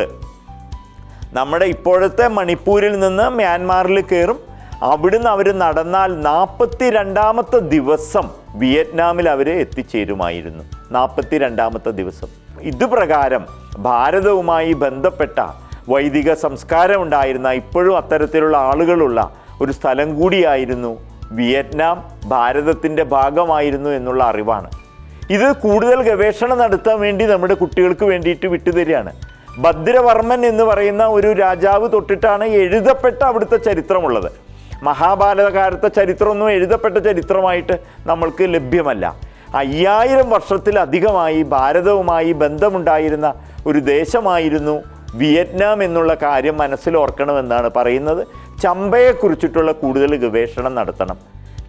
നമ്മുടെ ഇപ്പോഴത്തെ മണിപ്പൂരിൽ നിന്ന് മ്യാൻമാറിൽ കയറും. അവിടുന്ന് അവർ നടന്നാൽ 42ാമത്തെ ദിവസം വിയറ്റ്നാമിൽ അവർ എത്തിച്ചേരുമായിരുന്നു. 42ാമത്തെ ദിവസം. ഇതുപ്രകാരം ഭാരതവുമായി ബന്ധപ്പെട്ട വൈദിക സംസ്കാരം ഉണ്ടായിരുന്ന, ഇപ്പോഴും അത്തരത്തിലുള്ള ആളുകളുള്ള ഒരു സ്ഥലം കൂടിയായിരുന്നു വിയറ്റ്നാം. ഭാരതത്തിൻ്റെ ഭാഗമായിരുന്നു എന്നുള്ള അറിവാണ്. ഇത് കൂടുതൽ ഗവേഷണം നടത്താൻ വേണ്ടി നമ്മുടെ കുട്ടികൾക്ക് വേണ്ടിയിട്ട് വിട്ടുതരികയാണ്. ഭദ്രവർമ്മൻ എന്ന് പറയുന്ന ഒരു രാജാവ് തൊട്ടിട്ടാണ് എഴുതപ്പെട്ട അവിടുത്തെ ചരിത്രമുള്ളത്. മഹാഭാരതകാലത്തെ ചരിത്രമൊന്നും എഴുതപ്പെട്ട ചരിത്രമായിട്ട് നമ്മൾക്ക് ലഭ്യമല്ല. 5000 വർഷത്തിലധികമായി ഭാരതവുമായി ബന്ധമുണ്ടായിരുന്ന ഒരു ദേശമായിരുന്നു വിയറ്റ്നാം എന്നുള്ള കാര്യം മനസ്സിലോർക്കണമെന്നാണ് പറയുന്നത്. ചമ്പയെക്കുറിച്ചിട്ടുള്ള കൂടുതൽ ഗവേഷണം നടത്തണം.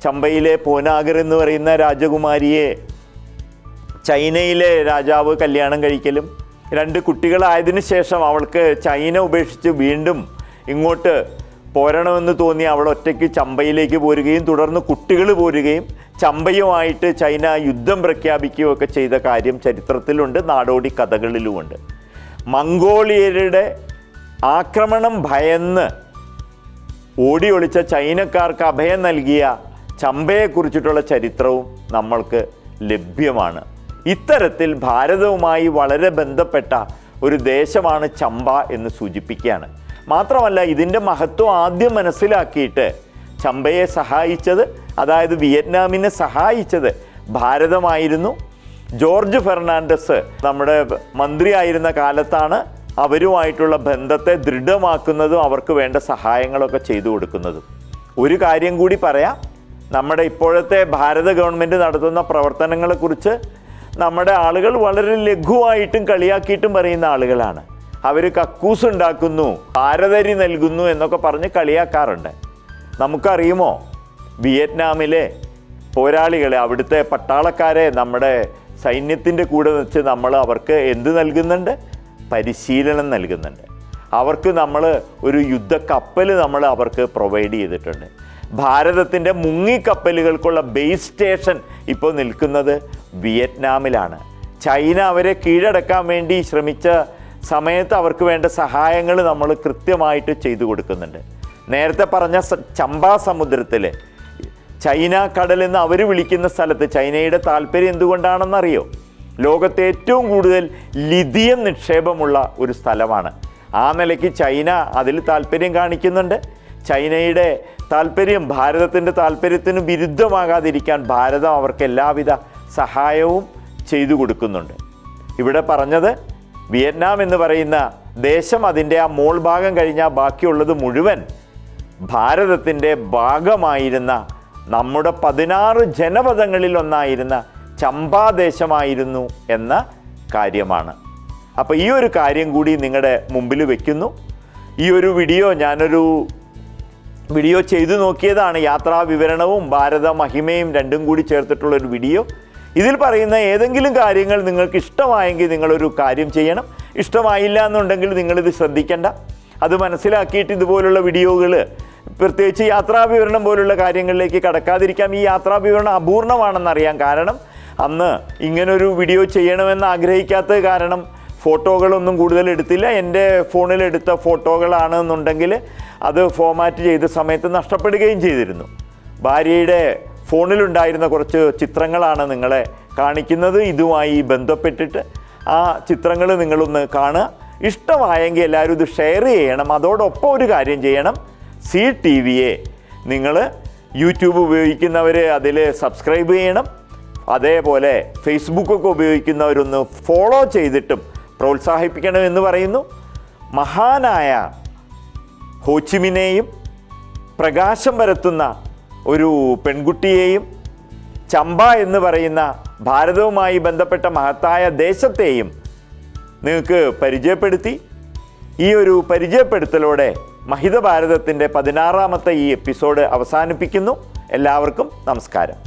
ചമ്പയിലെ പോനാഗർ എന്ന് പറയുന്ന രാജകുമാരിയെ ചൈനയിലെ രാജാവ് കല്യാണം കഴിക്കലും 2 കുട്ടികളായതിനു ശേഷം അവൾക്ക് ചൈന ഉപേക്ഷിച്ച് വീണ്ടും ഇങ്ങോട്ട് പോരണമെന്ന് തോന്നി അവൾ ഒറ്റയ്ക്ക് ചമ്പയിലേക്ക് പോരുകയും തുടർന്ന് കുട്ടികൾ പോരുകയും ചമ്പയുമായിട്ട് ചൈന യുദ്ധം പ്രഖ്യാപിക്കുകയും ഒക്കെ ചെയ്ത കാര്യം ചരിത്രത്തിലുണ്ട്, നാടോടി കഥകളിലുമുണ്ട്. മംഗോളിയരുടെ ആക്രമണം ഭയന്ന് ഓടി ഒളിച്ച ചൈനക്കാർക്ക് അഭയം നൽകിയ ചമ്പയെക്കുറിച്ചിട്ടുള്ള ചരിത്രവും നമ്മൾക്ക് ലഭ്യമാണ്. ഇത്തരത്തിൽ ഭാരതവുമായി വളരെ ബന്ധപ്പെട്ട ഒരു ദേശമാണ് ചമ്പ എന്ന് സൂചിപ്പിക്കുകയാണ്. മാത്രമല്ല ഇതിൻ്റെ മഹത്വം ആദ്യം മനസ്സിലാക്കിയിട്ട് ചമ്പയെ സഹായിച്ചത്, അതായത് വിയറ്റ്നാമിനെ സഹായിച്ചത് ഭാരതമായിരുന്നു. ജോർജ് ഫെർണാണ്ടസ് നമ്മുടെ മന്ത്രിയായിരുന്ന കാലത്താണ് അവരുമായിട്ടുള്ള ബന്ധത്തെ ദൃഢമാക്കുന്നതും അവർക്ക് വേണ്ട സഹായങ്ങളൊക്കെ ചെയ്തു കൊടുക്കുന്നതും. ഒരു കാര്യം കൂടി പറയാം, നമ്മുടെ ഇപ്പോഴത്തെ ഭാരത ഗവൺമെൻറ് നടത്തുന്ന പ്രവർത്തനങ്ങളെക്കുറിച്ച് നമ്മുടെ ആളുകൾ വളരെ ലഘുവായിട്ടും കളിയാക്കിയിട്ടും പറയുന്ന ആളുകളാണ്. അവർ കക്കൂസ് ഉണ്ടാക്കുന്നു, ഭാരതരി നൽകുന്നു എന്നൊക്കെ പറഞ്ഞ് കളിയാക്കാറുണ്ട്. നമുക്കറിയുമോ വിയറ്റ്നാമിലെ പോരാളികളെ, അവിടുത്തെ പട്ടാളക്കാരെ നമ്മുടെ സൈന്യത്തിൻ്റെ കൂടെ വെച്ച് നമ്മൾ അവർക്ക് എന്ത് നൽകുന്നുണ്ട്? പരിശീലനം നൽകുന്നുണ്ട്. അവർക്ക് നമ്മൾ ഒരു യുദ്ധക്കപ്പൽ നമ്മൾ അവർക്ക് പ്രൊവൈഡ് ചെയ്തിട്ടുണ്ട്. ഭാരതത്തിൻ്റെ മുങ്ങിക്കപ്പലുകൾക്കുള്ള ബേസ് സ്റ്റേഷൻ ഇപ്പോൾ നിൽക്കുന്നത് വിയറ്റ്നാമിലാണ്. ചൈന അവരെ കീഴടക്കാൻ വേണ്ടി ശ്രമിച്ച സമയത്ത് അവർക്ക് വേണ്ട സഹായങ്ങൾ നമ്മൾ കൃത്യമായിട്ട് ചെയ്തു കൊടുക്കുന്നുണ്ട്. നേരത്തെ പറഞ്ഞ ചമ്പാ സമുദ്രത്തിൽ ചൈന കടൽ എന്ന് അവർ വിളിക്കുന്ന സ്ഥലത്ത് ചൈനയുടെ താല്പര്യം എന്തുകൊണ്ടാണെന്നറിയോ? ലോകത്തെ ഏറ്റവും കൂടുതൽ ലിഥിയം നിക്ഷേപമുള്ള ഒരു സ്ഥലമാണ്. ആ നിലയ്ക്ക് ചൈന അതിൽ താല്പര്യം കാണിക്കുന്നുണ്ട്. ചൈനയുടെ താല്പര്യം ഭാരതത്തിൻ്റെ താല്പര്യത്തിന് വിരുദ്ധമാകാതിരിക്കാൻ ഭാരതം അവർക്ക് എല്ലാവിധ സഹായവും ചെയ്തു കൊടുക്കുന്നുണ്ട്. ഇവിടെ പറഞ്ഞത് വിയറ്റ്നാം എന്ന് പറയുന്ന ദേശം അതിൻ്റെ ആ മോൾ ഭാഗം കഴിഞ്ഞാൽ ബാക്കിയുള്ളത് മുഴുവൻ ഭാരതത്തിൻ്റെ ഭാഗമായിരുന്ന നമ്മുടെ 16 ജനപദങ്ങളിൽ ഒന്നായിരുന്ന ചമ്പാദേശമായിരുന്നു എന്ന കാര്യമാണ്. അപ്പോൾ ഈ ഒരു കാര്യം കൂടി നിങ്ങളുടെ മുമ്പിൽ വയ്ക്കുന്നു. ഈ ഒരു വീഡിയോ ഞാനൊരു വീഡിയോ ചെയ്തു നോക്കിയതാണ്. യാത്രാ വിവരണവും ഭാരത മഹിമയും രണ്ടും കൂടി ചേർത്തിട്ടുള്ളൊരു വീഡിയോ. ഇതിൽ പറയുന്ന ഏതെങ്കിലും കാര്യങ്ങൾ നിങ്ങൾക്ക് ഇഷ്ടമായെങ്കിൽ നിങ്ങളൊരു കാര്യം ചെയ്യണം. ഇഷ്ടമായില്ല എന്നുണ്ടെങ്കിൽ നിങ്ങളിത് ശ്രദ്ധിക്കേണ്ട. അത് മനസ്സിലാക്കിയിട്ട് ഇതുപോലുള്ള വീഡിയോകൾ, പ്രത്യേകിച്ച് യാത്രാ വിവരണം പോലുള്ള കാര്യങ്ങളിലേക്ക് കടക്കാതിരിക്കാം. ഈ യാത്രാ വിവരണം അപൂർണമാണെന്നറിയാം. കാരണം അന്ന് ഇങ്ങനൊരു വീഡിയോ ചെയ്യണമെന്ന് ആഗ്രഹിക്കാത്തത് കാരണം ഫോട്ടോകളൊന്നും കൂടുതൽ എടുത്തില്ല. എൻ്റെ ഫോണിലെടുത്ത ഫോട്ടോകളാണെന്നുണ്ടെങ്കിൽ അത് ഫോർമാറ്റ് ചെയ്ത സമയത്ത് നഷ്ടപ്പെടുകയും ചെയ്തിരുന്നു. ഭാര്യയുടെ ഫോണിലുണ്ടായിരുന്ന കുറച്ച് ചിത്രങ്ങളാണ് നിങ്ങളെ കാണിക്കുന്നത്. ഇതുമായി ബന്ധപ്പെട്ടിട്ട് ആ ചിത്രങ്ങൾ നിങ്ങളൊന്ന് കാണുക. ഇഷ്ടമായെങ്കിൽ എല്ലാവരും ഇത് ഷെയർ ചെയ്യണം. അതോടൊപ്പം ഒരു കാര്യം ചെയ്യണം, CTVയെ നിങ്ങൾ യൂട്യൂബ് ഉപയോഗിക്കുന്നവർ അതിൽ സബ്സ്ക്രൈബ് ചെയ്യണം. അതേപോലെ ഫേസ്ബുക്കൊക്കെ ഉപയോഗിക്കുന്നവരൊന്ന് ഫോളോ ചെയ്തിട്ടും പ്രോത്സാഹിപ്പിക്കണമെന്ന് പറയുന്നു. മഹാനായ ഹോച്ചിമിനെയും പ്രകാശം പരത്തുന്ന ഒരു പെൺകുട്ടിയെയും ചമ്പ എന്ന് പറയുന്ന ഭാരതവുമായി ബന്ധപ്പെട്ട മഹത്തായ ദേശത്തെയും നിങ്ങൾക്ക് പരിചയപ്പെടുത്തി. ഈ ഒരു പരിചയപ്പെടുത്തലോടെ മഹിത ഭാരതത്തിൻ്റെ 16ാമത്തെ ഈ എപ്പിസോഡ് അവസാനിപ്പിക്കുന്നു. എല്ലാവർക്കും നമസ്കാരം.